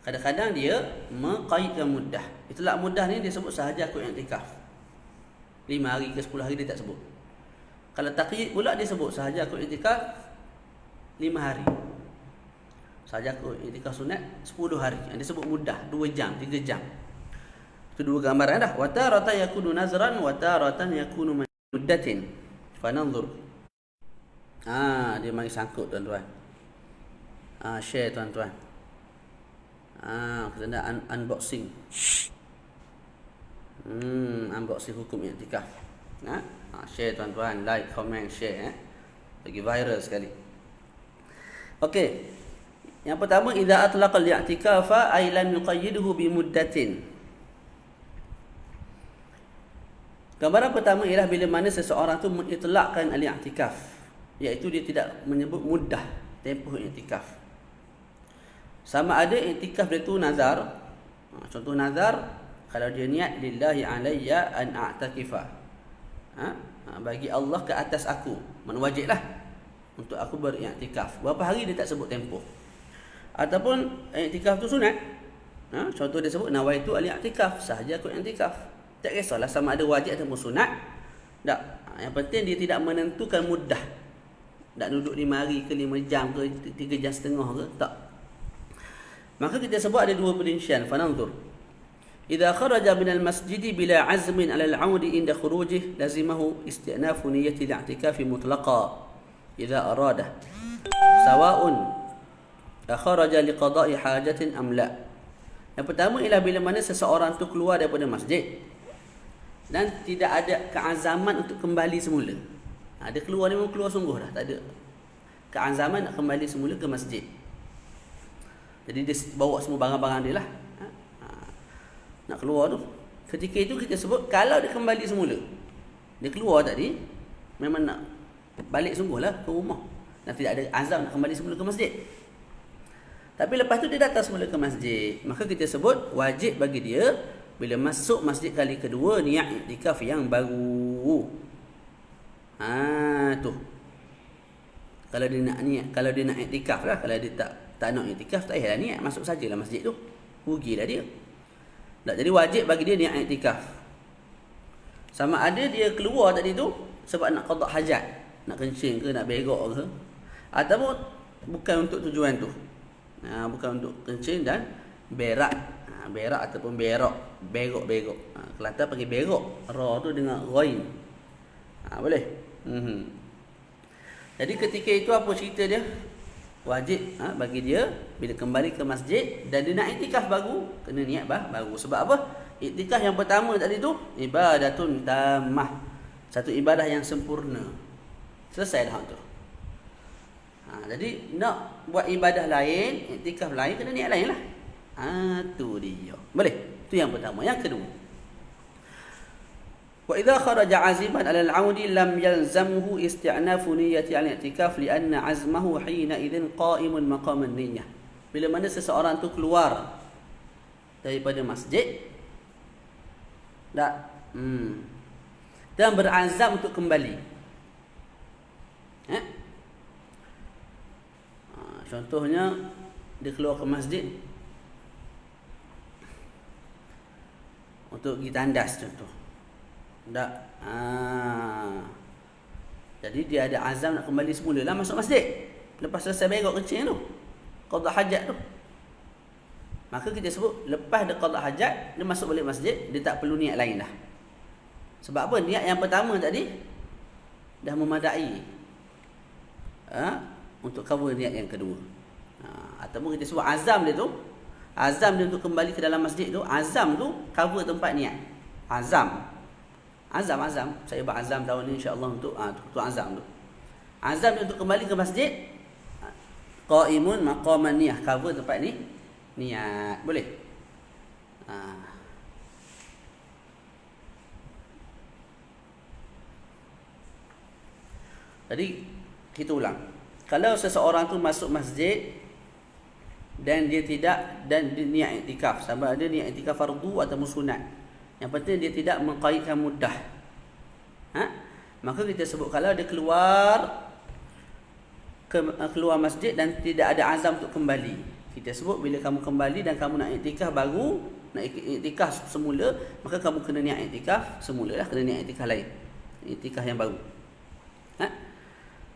Kadang-kadang dia mengkaitkan muddah. Itulah muddah ni dia sebut sahaja aku i'tikaf. 5 hari ke 10 hari dia tak sebut. Kalau taqyid pula dia sebut sahaja aku i'tikaf 5 hari. Sahaja aku i'tikaf sunat 10 hari. Yang dia sebut muddah 2 jam, 3 jam. Itu dua gambaran dah. Wa taratan yakunu nazran wa taratan yakunu muddatin. Fananzur. Dia mari sangkut tuan-tuan. Share tuan-tuan. Kita nak unboxing. Unboxing hukum i'tikaf. Share tuan-tuan, like, comment, share bagi viral sekali. Okey. Yang pertama, idza atlaqa al-i'tikafa ay lam yuqayyiduhu bi muddatin. Gambaran pertama ialah bila mana seseorang tu mengitlakkan al-i'tikaf, iaitu dia tidak menyebut muddah tempoh i'tikaf. Sama ada i'tikaf dia tu nazar. Contoh nazar, kalau dia niat lillahi alayya an a'takifa. Bagi Allah ke atas aku, mana wajiblah untuk aku beriktikaf. Berapa hari dia tak sebut tempoh. Ataupun iktikaf tu sunat. Contoh dia sebut nawaitu al-i'tikaf, sahaja aku i'tikaf. Tak kisahlah sama ada wajib ataupun sunat. Tak. Yang penting dia tidak menentukan muddah. Tak duduk 5 hari ke 5 jam ke 3 jam setengah ke, tak. Maka kita sebut ada dua perincian. Fananzur. Idza kharaja min al-masjid bila azmin ala al-'aud inda khurujih lazimahu istinafu niyyati al-i'tikaf mutlaqa idza arada. Sawa'un kharaja liqada'i hajatin am la. Yang pertama ialah bila mana seseorang tu keluar daripada masjid dan tidak ada keazaman untuk kembali semula. Dia keluar ni memang keluar sungguh dah, tak ada keazaman nak kembali semula ke masjid. Jadi dia bawa semua barang-barang dia lah. Nak keluar tu. Ketika itu kita sebut kalau dia kembali semula. Dia keluar tadi memang nak balik sungguh lah ke rumah. Dan tidak ada azam nak kembali semula ke masjid. Tapi lepas tu dia datang semula ke masjid. Maka kita sebut wajib bagi dia bila masuk masjid kali kedua niat i'tikaf yang baru. Tu. Kalau dia nak niat, kalau dia nak i'tikaf lah, kalau dia tak nak i'tikaf, tak payahlah niat, masuk sajalah masjid tu. Rugilah dia. Tak, jadi wajib bagi dia niat i'tikaf. Sama ada dia keluar tadi tu sebab nak qada hajat, nak kencing ke, nak begok ke, ataupun bukan untuk tujuan tu. Bukan untuk kencing dan berak. Berak ataupun berok, begok. Kelantan panggil berok. Ra tu dengan ghain. Boleh. Jadi ketika itu apa cerita dia? Wajib bagi dia bila kembali ke masjid dan dia nak iktikaf baru, kena niat baru. Sebab apa? Iktikaf yang pertama tadi tu ibadatun tammah. Satu ibadah yang sempurna. Selesai dah tu. Jadi nak buat ibadah lain, iktikaf lain, kena niat lain lah. Tu dia. Boleh? Itu yang pertama. Yang kedua, wa idza kharaja aziman 'ala al-'aud lam yalzamhu isti'nafu niyyati al-i'tikaf li'anna 'azmahu hina idzin qa'imun maqam an-niyyah. Bila mana seseorang tu keluar daripada masjid dan berazam untuk kembali. Contohnya dia keluar ke masjid untuk pergi tandas contoh. Tak. Jadi dia ada azam nak kembali semula lah masuk masjid. Lepas selesai berak kencing tu, qada hajat tu. Maka kita sebut lepas dia qada hajat, dia masuk balik masjid, dia tak perlu niat lain dah. Sebab apa? Niat yang pertama tadi dah memadai untuk cover niat yang kedua. Ataupun kita sebut azam dia tu, azam dia untuk kembali ke dalam masjid tu, azam tu cover tempat niat. Azam. Saya berazam tahun ni insya-Allah untuk azam tu. Azam dia untuk kembali ke masjid, qaimun maqaman niyah, cover tempat ni niat. Boleh? Jadi kita ulang. Kalau seseorang tu masuk masjid dan dia niat iktikaf, sama ada niat iktikaf fardu atau sunat. Yang penting dia tidak mengkaitkan muddah. Maka kita sebut kalau dia keluar masjid dan tidak ada azam untuk kembali. Kita sebut bila kamu kembali dan kamu nak iktikaf baru, nak iktikaf semula, maka kamu kena niat iktikaf semula lah, kena niat iktikaf lain. Iktikaf yang baru.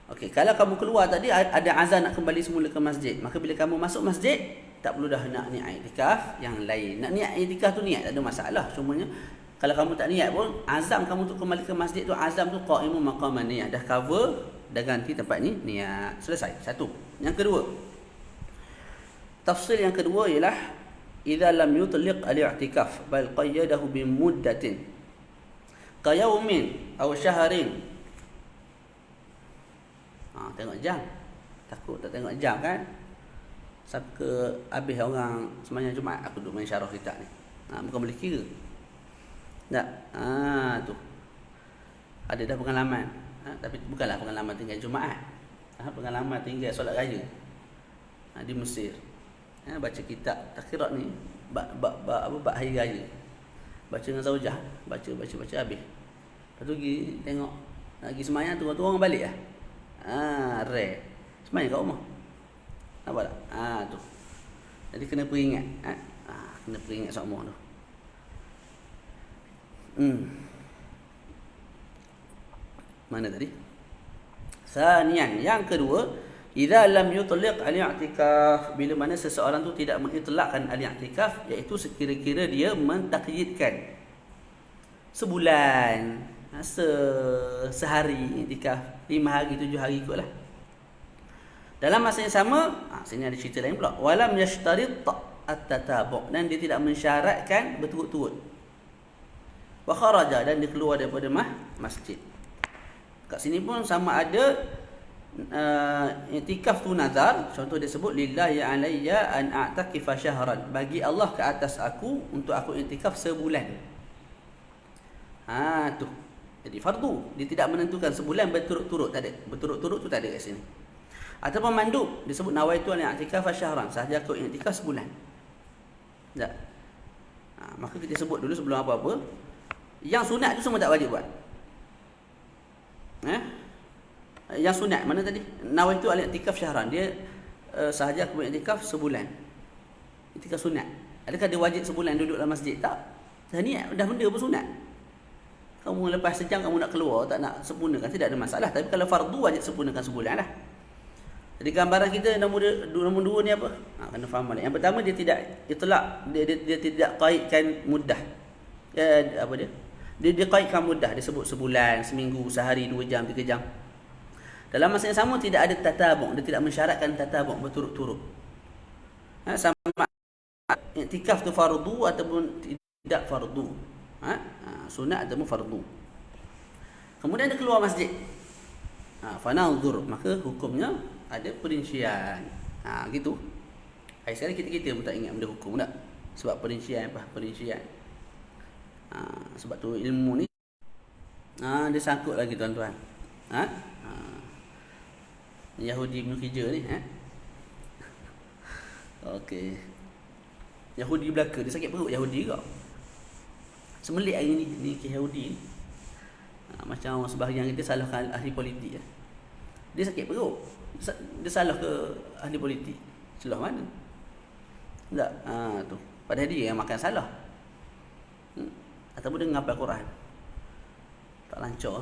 Okey, kalau kamu keluar tadi ada azan nak kembali semula ke masjid, maka bila kamu masuk masjid, tak perlu dah nak niat iktikaf yang lain. Nak niat iktikaf tu niat, tak ada masalah. Cumanya kalau kamu tak niat pun, azam kamu untuk kembali ke masjid tu, azam tu qaimu maqaman niat. Dah cover, dah ganti tempat ni niat. Selesai. Satu. Yang kedua, tafsir yang kedua ialah idza lam yutliq al-i'tikaf bal qayyadahu bi muddatin ka yawmin aw shahrin. Tengok jam. Takut tak tengok jam kan? Sampai habis orang sembahyang Jumaat aku duduk main syarah kitab ni. Bukan boleh kira. Tak. Tu. Ada dah pengalaman. Tapi bukanlah pengalaman tinggal Jumaat. Pengalaman tinggal solat raya. Di Mesir. Baca kitab takhirat ni bab hari raya. Baca dengan zaujah, baca habis. Lepas tu pergi tengok lagi sembahyang tu orang balik lah. Rare. Sembahyang kat rumah. Nampak tak? Tu. Jadi kena peringat. Kena peringat semua tu. Mana tadi? Sanian, yang kedua, idza lam yutliq al-i'tikaf, bila mana seseorang tu tidak mengitlaqkan al-i'tikaf, iaitu sekira-kira dia mentakyidkan sebulan, sehari i'tikaf, 5 hari 7 hari ikutlah. Dalam masa yang sama, sini ada cerita lain pula. Walam yashtarit at-tatabu', dan dia tidak mensyaratkan berturut-turut. Wa kharaja, dan dia keluar daripada masjid. Kat sini pun sama ada i'tikaf tu nazar. Contoh dia sebut lillahi alayya an a'takifa syahran, bagi Allah ke atas aku untuk aku i'tikaf sebulan. Tu. Jadi fardu, dia tidak menentukan sebulan berturut-turut, tak ada. Berturut-turut tu tak ada kat sini. Ataupun mandub, disebut nawaitu an i'tikafa syahran, sahaja aku i'tikaf sebulan. Tak. Maka kita sebut dulu sebelum apa-apa, yang sunat tu semua tak wajib buat. Yang sunat mana tadi? Nawaitu al-i'tikaf syahran, dia sahaja aku i'tikaf sebulan. I'tikaf sunat. Adakah dia wajib sebulan duduk dalam masjid? Tak. Dah niat, dah benda pun sunat. Kamu lepas sejam kamu nak keluar, tak nak sempurnakan, tidak ada masalah. Tapi kalau fardu wajib sempurnakan sebulan lah. Jadi gambaran kita nombor dua ni apa? Kena faham balik. Yang pertama, dia tidak itlaq, dia tidak kaitkan muddah. Dia kaitkan muddah, dia sebut sebulan, seminggu, sehari, 2 jam, 3 jam. Dalam masa yang sama tidak ada tatabu', dia tidak mensyaratkan tatabu' berturut-turut. Sama i'tikaf tu fardu ataupun tidak fardu. Sunat ataupun fardu. Kemudian dia keluar masjid. Fananzur, maka hukumnya ada perincian. Gitu. Sekarang kita pun tak ingat benda hukum tak? Sebab perincian. Sebab tu ilmu ni dia sangkut lagi tuan-tuan. Yahudi punya kerja ni. Okey. Yahudi belaka, dia sakit perut Yahudi kau. Semelik hari ni Yahudi ni. Macam orang sebahagian kita salahkan ahli politik. Dia sakit perut. Dia salah ke ahli politik. Salah mana? Tak. Tu. Padahal dia yang makan salah. Ataupun dia menghafal Quran. Tak lancar.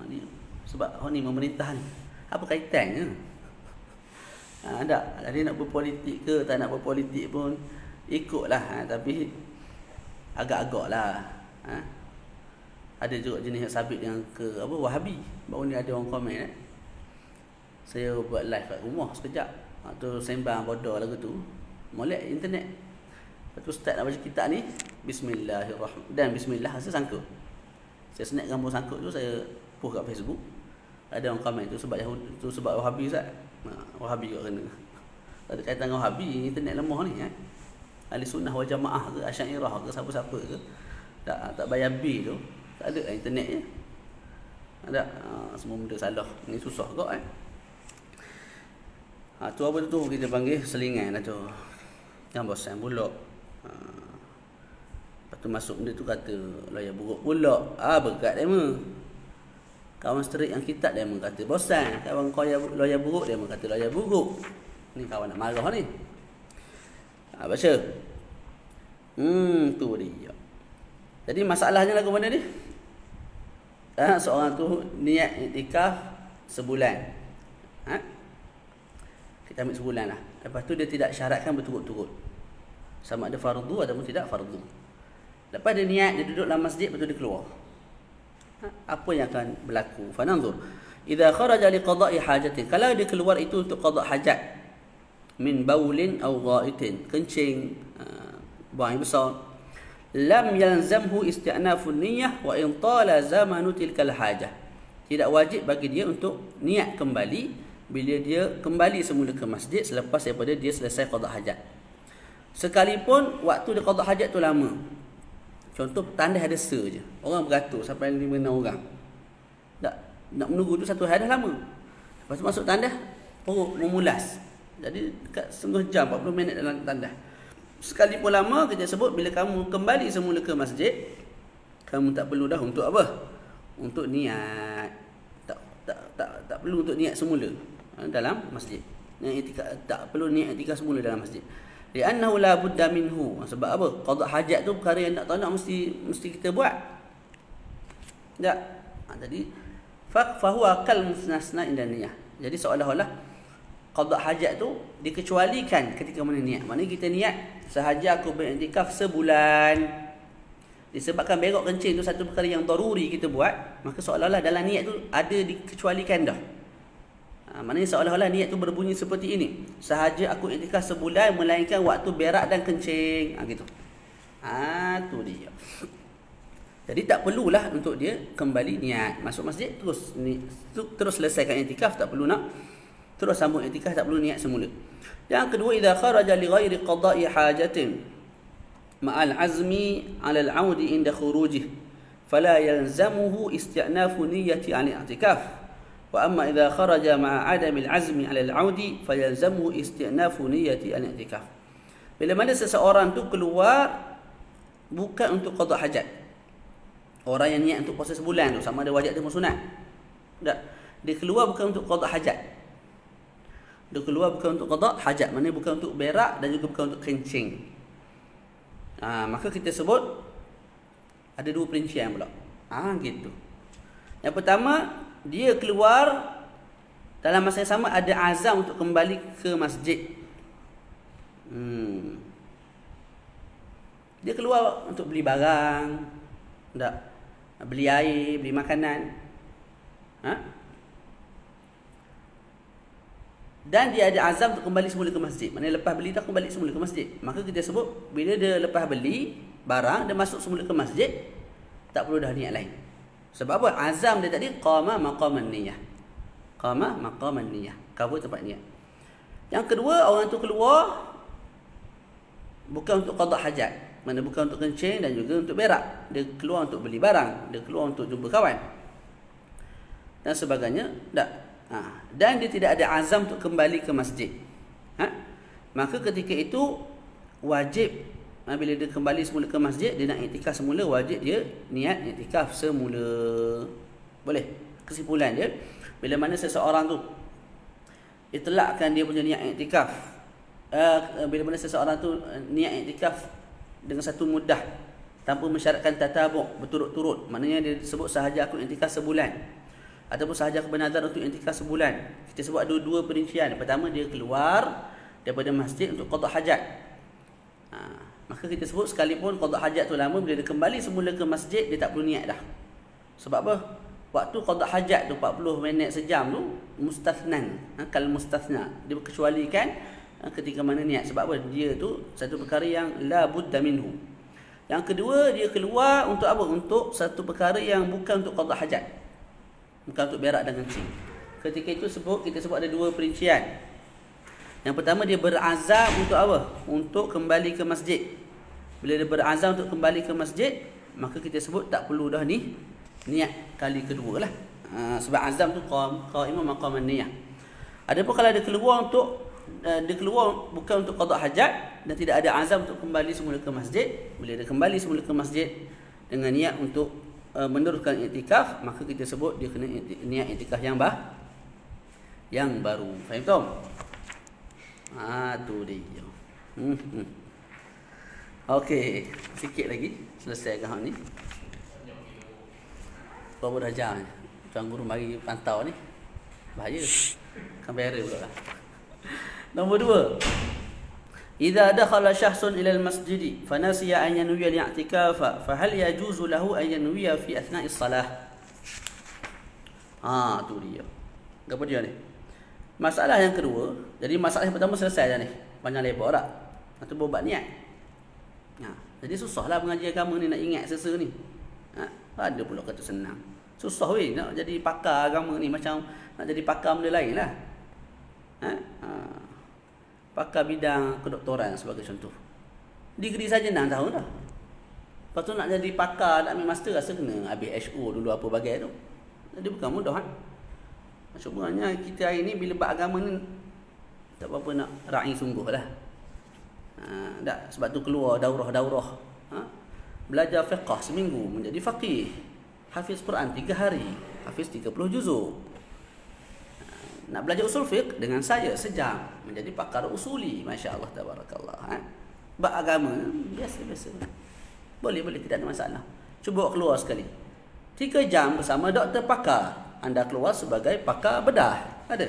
Ni sebab orang ni memerintah ni. Apa kaitannya? Tak. Dia nak berpolitik ke tak nak berpolitik pun ikutlah. Tapi agak-agak lah. Ada juga jenis yang sabit yang ke Wahabi. Baru ni ada orang komen saya buat live kat rumah sekejap. Tu sembang bodoh lagu tu. Molek internet. Lepas tu start nak baca kitab ni, bismillahirrahmanirrahim. Dan bismillah saya sangkut. Saya snap gambar sangkut tu, saya post kat Facebook. Ada orang komen tu sebab Yahudi, tu sebab Wahabi Ustaz. Wahabi kat kena. Ada kaitan dengan Wahabi, internet lemah ni Ahli sunnah wal jamaah ke, Asy'ariyah ke, siapa-siapa ke. Tak bayar bil tu. Tak ada internet je. Ada semua benda salah. Ni susah kau tu apa tu kita panggil selingan lah tu. Yang bosan pula. Lepas tu masuk benda tu kata lawyer buruk pula. Berat dia mah. Kawan street yang kitab dia kata bosan. Kawan kau lawyer buruk dia kata lawyer buruk. Ni kawan nak marah ni. Baca. Tu dia. Jadi masalahnya lagu mana ni? Seorang tu niat iktikaf sebulan. Kita ambil sebulan lah. Lepas tu dia tidak syaratkan berturut-turut. Sama ada fardu ataupun tidak fardu. Lepas dia niat, dia duduk dalam masjid, lepas tu dia keluar. Apa yang akan berlaku? Fananzur. Idza kharaja liqada'i hajatin. Kalau dia keluar itu untuk qada' hajat. Min baulin aw gha'itin. Kencing, buang yang besar. Lam yalzamhu isti'nafun niyyah wa in tala zamanu tilkal hajah. Tidak wajib bagi dia untuk niat kembali bila dia kembali semula ke masjid selepas daripada dia selesai qada' hajat. Sekalipun waktu dia qada' hajat tu lama. Contoh tandas ada je. Orang beratur sampai 5-6 orang. Nak menunggu tu 1 hari dah lama. Lepas tu masuk tandas, perut memulas. Jadi dekat setengah jam, 40 minit dalam tandas. Sekalipun lama, kita sebut bila kamu kembali semula ke masjid, kamu tak perlu dah untuk apa? Untuk niat. Tak perlu untuk niat semula dalam masjid. Tak perlu niat iktikaf semula dalam masjid. Li'annahu la budda minhu. Sebab apa? Qada' hajat tu perkara yang tak nak mesti kita buat. Tak. Jadi fahuwa kal musnasna inda niyah. Jadi seolah-olah qada' hajat tu dikecualikan ketika mana niat. Maknanya kita niat sahaja aku beriktikaf sebulan. Disebabkan berok kencing tu satu perkara yang daruri kita buat, maka seolah-olah dalam niat tu ada dikecualikan dah. Maknanya seolah-olah niat tu berbunyi seperti ini. Sahaja aku iktikaf sebulan melainkan waktu berak dan kencing. Gitu. Tu dia. Jadi tak perlulah untuk dia kembali niat. Masuk masjid terus selesaikan iktikaf, tak perlu nak terus sambung iktikaf, tak perlu niat semula. Yang kedua, idza kharaja li ghairi qada'i hajatin ma'al azmi 'ala al-'audi inda khurujih fala yalzamuhu isti'nafu niyyati 'ala i'tikaf. Wa amma idza kharaja ma'a 'adami al-'azmi 'ala al-'audi fayalzamuhu isti'nafu niyyati 'ala i'tikaf. Bila mana seseorang tu keluar bukan untuk qada' hajat. Orang yang niat untuk puasa sebulan tu sama ada wajib atau sunat. Tak. Dia keluar bukan untuk qada' hajat. Dia keluar bukan untuk qada' hajat, maknanya bukan untuk berak dan juga bukan untuk kencing. Maka kita sebut ada 2 perincian pula. Gitu. Yang pertama, dia keluar dalam masa yang sama ada azam untuk kembali ke masjid. Dia keluar untuk beli barang, tak, beli air, beli makanan. Dan dia ada azam untuk kembali semula ke masjid. Maknanya lepas beli tak kembali semula ke masjid. Maka kita sebut bila dia lepas beli barang, dia masuk semula ke masjid, tak perlu dah niat lain. Sebab apa? Azam dia tadi qama maqaman niyyah. Qama maqaman niyyah. Cover tempat niat. Yang kedua, orang tu keluar bukan untuk qada' hajat. Mana bukan untuk kencing dan juga untuk berak. Dia keluar untuk beli barang, dia keluar untuk jumpa kawan dan sebagainya. Dan dia tidak ada azam untuk kembali ke masjid. Maka ketika itu wajib, bila dia kembali semula ke masjid, dia nak iktikaf semula, wajib dia niat iktikaf semula. Boleh. Kesimpulan dia, bila mana seseorang tu itlakkan dia punya niat iktikaf, bila mana seseorang tu niat iktikaf dengan satu mudah tanpa mensyaratkan tatabu' berturut-turut, maknanya dia sebut sahaja aku iktikaf sebulan ataupun sahaja aku bernazar untuk iktikaf sebulan. Kita sebut ada 2 perincian. Pertama, dia keluar daripada masjid untuk qada' hajat. Maka kita sebut sekalipun qada' hajat tu lama, bila dia kembali semula ke masjid, dia tak perlu niat dah. Sebab apa? Waktu qada' hajat tu 40 minit sejam tu mustathnan, kal mustathna, dia berkecualikan ketika mana niat. Sebab apa? Dia tu satu perkara yang la budda minhu. Yang kedua, dia keluar untuk apa? Untuk satu perkara yang bukan untuk qada' hajat, bukan untuk berak dan kencing. Ketika itu kita sebut ada 2 perincian. Yang pertama, dia berazam untuk apa? Untuk kembali ke masjid. Bila dia berazam untuk kembali ke masjid, maka kita sebut tak perlu dah ni niat kali kedua lah. Sebab azam tu qaimah maqaman niyyah. Adapun kalau dia keluar bukan untuk qada' hajat dan tidak ada azam untuk kembali semula ke masjid, bila dia kembali semula ke masjid dengan niat untuk meneruskan iktikaf, maka kita sebut dia kena niat iktikaf yang baru. Faham tak? Tu dia. Okey, sikit lagi selesai hang ni. Berapa dah jam ni? Tuan guru mari pantau ni. Bahaya. Kamera pula lah. Nombor 2. Idza dakhala syakhsun ila al-masjid fa nasiya an yanwiya al-i'tikafa fa hal yajuzu lahu an yanwiya fi athna'is salah? Tu dia. Apa dia ni? Masalah yang kedua, jadi masalah yang pertama selesai dah ni. Panjang lebar tak? Itu berubat niat. Jadi susahlah mengaji agama ni nak ingat sesa ni. Ada pula kata senang. Susah weh nak jadi pakar agama ni, macam nak jadi pakar benda lain lah. Pakar bidang kedoktoran sebagai contoh. Degree saja 6 tahun dah. Lepas tu nak jadi pakar, nak ambil master, rasa kena habis HO dulu apa bagai tu. Jadi bukan mudah kan. Cumanya kita hari ni bila bab agama ni tak apa-apa nak ra'i sungguh lah. Tak, sebab tu keluar daurah-daurah. Belajar fiqh seminggu menjadi faqih. Hafiz Quran 3 hari, hafiz 30 juzuk. Nak belajar usul fiqh dengan saya sejam menjadi pakar usuli. Masya-Allah tabarakallah. Bab agama biasa-biasa. Boleh tidak ada masalah. Cuba keluar sekali. 3 jam bersama doktor pakar. Anda keluar sebagai pakar bedah. Ada.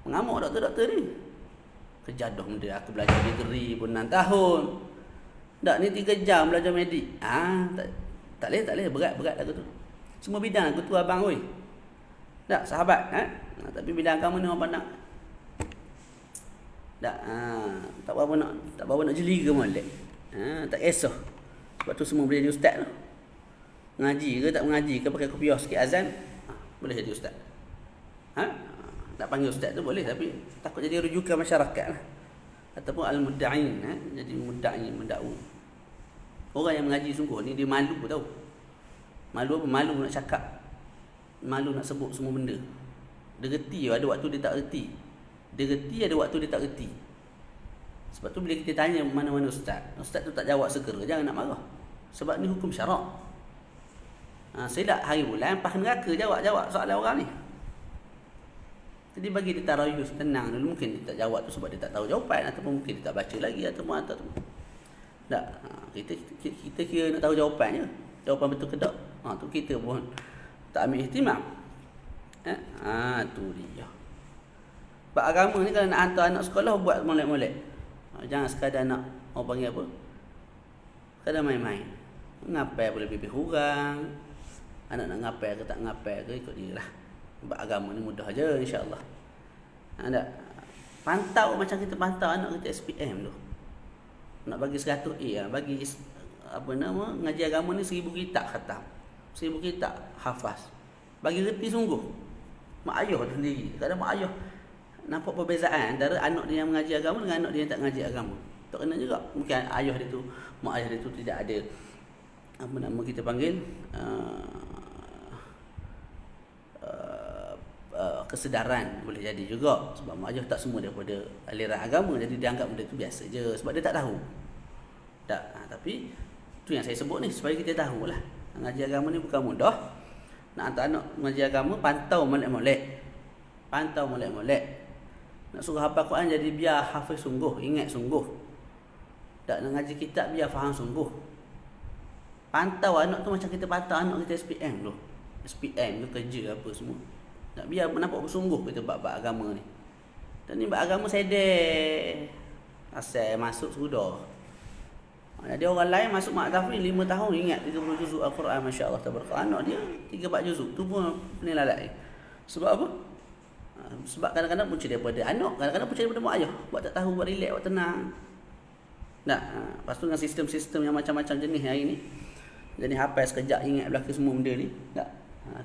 Mengamuk doktor-doktor ni. Kejadah benda aku belajar degree pun 6 tahun. Tak ni 3 jam belajar medik. Tak boleh berat lagu tu. Semua bidang aku tu abang oi. Tak sahabat tapi bidang agama ni orang pandang. Tak apa nak jeli ke molek. Tak kisah. Sebab tu semua boleh jadi ustaz tu. Ngaji ke tak mengaji ke pakai kopiah sikit azan, boleh jadi ustaz. Tak panggil ustaz tu boleh, tapi takut jadi rujukan masyarakat lah. Ataupun al-mudda'in, jadi mudda'i, mendakwa. Orang yang mengaji sungguh ni dia malu tau. Malu apa? Malu nak cakap. Malu nak sebut semua benda. Dia reti, ada waktu dia tak reti. Dia reti, ada waktu dia tak reti. Sebab tu bila kita tanya mana-mana ustaz tu tak jawab segera, jangan nak marah. Sebab ni hukum syarak. Silap hari bulan, pah neraka jawab soalan orang ni. Jadi bagi dia tarayus tenang dulu, mungkin dia tak jawab tu sebab dia tak tahu jawapan, ataupun mungkin dia tak baca lagi, ataupun tak. Kita kira nak tahu jawapannya. Jawapan betul ke tak? Tu kita pun tak ambil ihtimam. Tu dia. Bab agama ni kalau nak hantar anak sekolah, buat molek-molek. Jangan sekadar nak orang panggil apa? Sekadar main-main. Ngapai boleh lebih kurang. Anak nak ngapai ke tak ngapai ke, ikut dia lah. Bab agama ni mudah aja insya-Allah. Pantau macam kita pantau anak kita SPM tu. Nak bagi 100A, bagi ngaji agama ni 1000 kitab khatam. 1000 kitab hafaz. Bagi reti sungguh. Mak ayah tu sendiri. Kadang mak ayah nampak perbezaan antara anak dia yang mengaji agama dengan anak dia yang tak mengaji agama. Tak kena juga. Mungkin ayah dia tu, mak ayah dia tu tidak ada kita panggil kesedaran, boleh jadi juga sebab mak ayah tak semua daripada aliran agama, jadi dia anggap benda tu biasa je sebab dia tak tahu. Tapi tu yang saya sebut ni supaya kita tahulah mengaji agama ni bukan mudah. Nak hantar anak mengaji agama, pantau molek-molek. Nak suruh hafal Quran, jadi biar hafiz sungguh, ingat sungguh. Tak nak ngaji kitab, biar faham sungguh. Pantau anak tu macam kita pantau anak kita SPM tu. SPM tu kerja apa semua. Tak biar nampak bersungguh kita bab agama ni. Dan ni bab agama sedek. Asal masuk sudah. Jadi orang lain masuk mak tahfiz 5 tahun ingat 30 juzuk Al-Quran, masya-Allah tabarakallah. Anak dia 3-4 juzuk tu pun penilai. Sebab apa? Sebab kadang-kadang punca daripada anak, kadang-kadang punca daripada mak ayah. Buat tak tahu, buat relax, buat tenang. Lepas tu dengan sistem-sistem yang macam-macam jenis hari ni. Jadi hafal sekejap ingat belaka semua benda ni.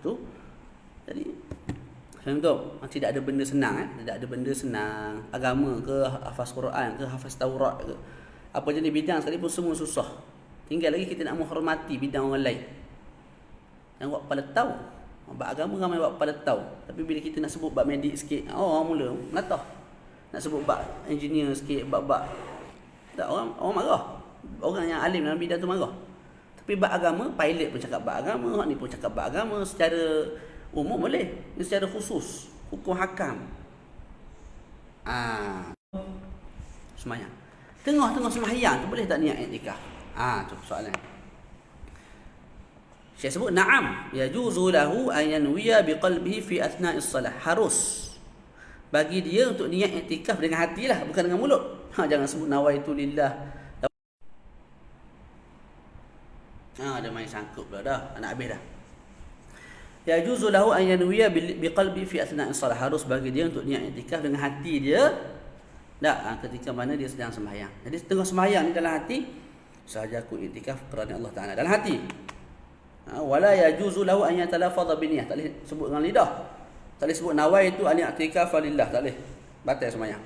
Tu. Jadi contoh, tidak ada benda senang Tidak ada benda senang. Agama ke, hafaz Quran ke, hafaz Taurat ke. Apa jenis bidang sekalipun semua susah. Tinggal lagi kita nak menghormati bidang orang lain. Yang buat kepala tahu. Bab agama ramai buat kepala tahu. Tapi bila kita nak sebut bab medik sikit, orang mula melatah. Nak sebut bab engineer sikit, bab tak, orang marah. Orang yang alim dalam bidang tu marah. Tapi bab agama, pilot pun cakap bab agama, orang ni pun cakap bab agama. Secara umum boleh. Ini secara khusus, hukum hakam. Semayang. Tengah-tengah sembahyang tu boleh tak niat i'tikaf? Tu soalan. Syekh sebut na'am, yajuzu lahu an yanwiya biqalbihi fi athna'is salah. Harus bagi dia untuk niat i'tikaf dengan hatilah, bukan dengan mulut. Jangan sebut nawaitu lillah. Dia main sangkut pula dah, nak habis dah. Yajuzu lahu an yanwiya biqalbi fi athna'is salah. Harus bagi dia untuk niat i'tikaf dengan hati dia. Ketika mana dia sedang sembahyang. Jadi tengah sembahyang ni dalam hati, sahaja aku i'tikaf kerana Allah Taala, dalam hati. Wala yajuzu lahu an yatalafadha biniyah. Tak boleh sebut dengan lidah. Tak boleh sebut nawaitu an i'tikaf lillah, tak boleh. Batal sembahyang.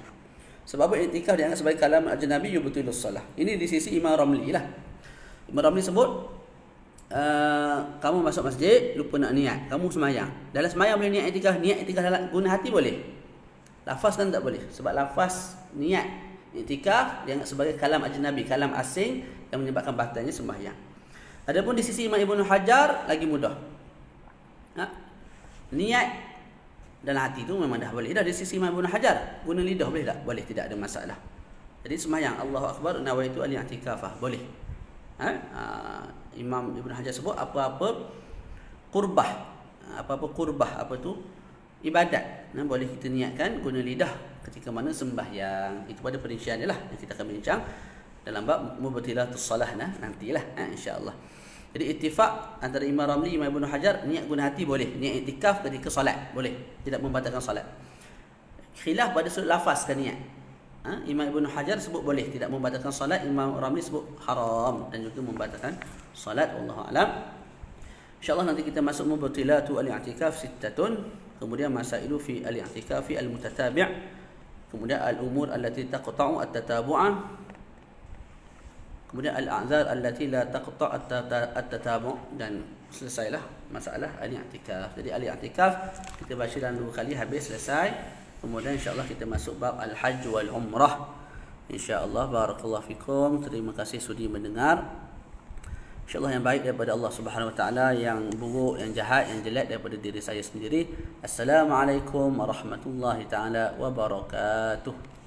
Sebab i'tikaf dianggap sebagai kalam ajnabi yubtilus salah. Ini di sisi Imam Ramli lah. Imam Ramli sebut kamu masuk masjid lupa nak niat, kamu sembahyang. Dalam sembahyang boleh niat i'tikaf dalam guna hati boleh. Lafaz kan tak boleh. Sebab lafaz niat i'tikaf dianggap sebagai kalam ajnabi, kalam asing yang menyebabkan batalnya sembahyang. Adapun di sisi Imam Ibn Hajar lagi mudah. Niat dalam hati tu memang dah boleh dah. Di sisi Imam Ibn Hajar guna lidah boleh tak? Boleh, tidak ada masalah. Jadi sembahyang Allahu Akbar nawaitu al-i'tikafah boleh. Imam Ibn Hajar sebut apa-apa qurbah, apa tu ibadat, boleh kita niatkan guna lidah ketika mana sembahyang. Itu pada perincian dia lah yang kita akan bincang dalam bab mubtilatus salah nantilah insya-Allah. Jadi ittifaq antara Imam Ramli, Imam Ibn Hajar, niat guna hati boleh, niat i'tikaf ketika solat boleh, tidak membatalkan solat. Khilaf pada sudut lafaz kan niat. Imam Ibn Hajar sebut boleh, tidak membatalkan solat. Imam Ramli sebut haram dan juga membatalkan solat. Wallahu a'lam. InsyaAllah nanti kita masuk mubtilatu al-i'tikaf sittatun, kemudian masailu fi al-i'tikafi al-mutatabi', kemudian al-umur allati taqta'u at-tatabu'a, kemudian al-a'zar allati la taqta' at-tatabu', dan selesailah masalah al-i'tikaf. Jadi al-i'tikaf kita baca dalam 2 kali habis selesai. Kemudian insya-Allah kita masuk bab al-hajj wal umrah. Insya-Allah barakallahu fikum. Terima kasih sudi mendengar. Insya-Allah yang baik daripada Allah Subhanahu wa taala, yang buruk, yang jahat, yang jelek daripada diri saya sendiri. Assalamualaikum warahmatullahi taala wabarakatuh.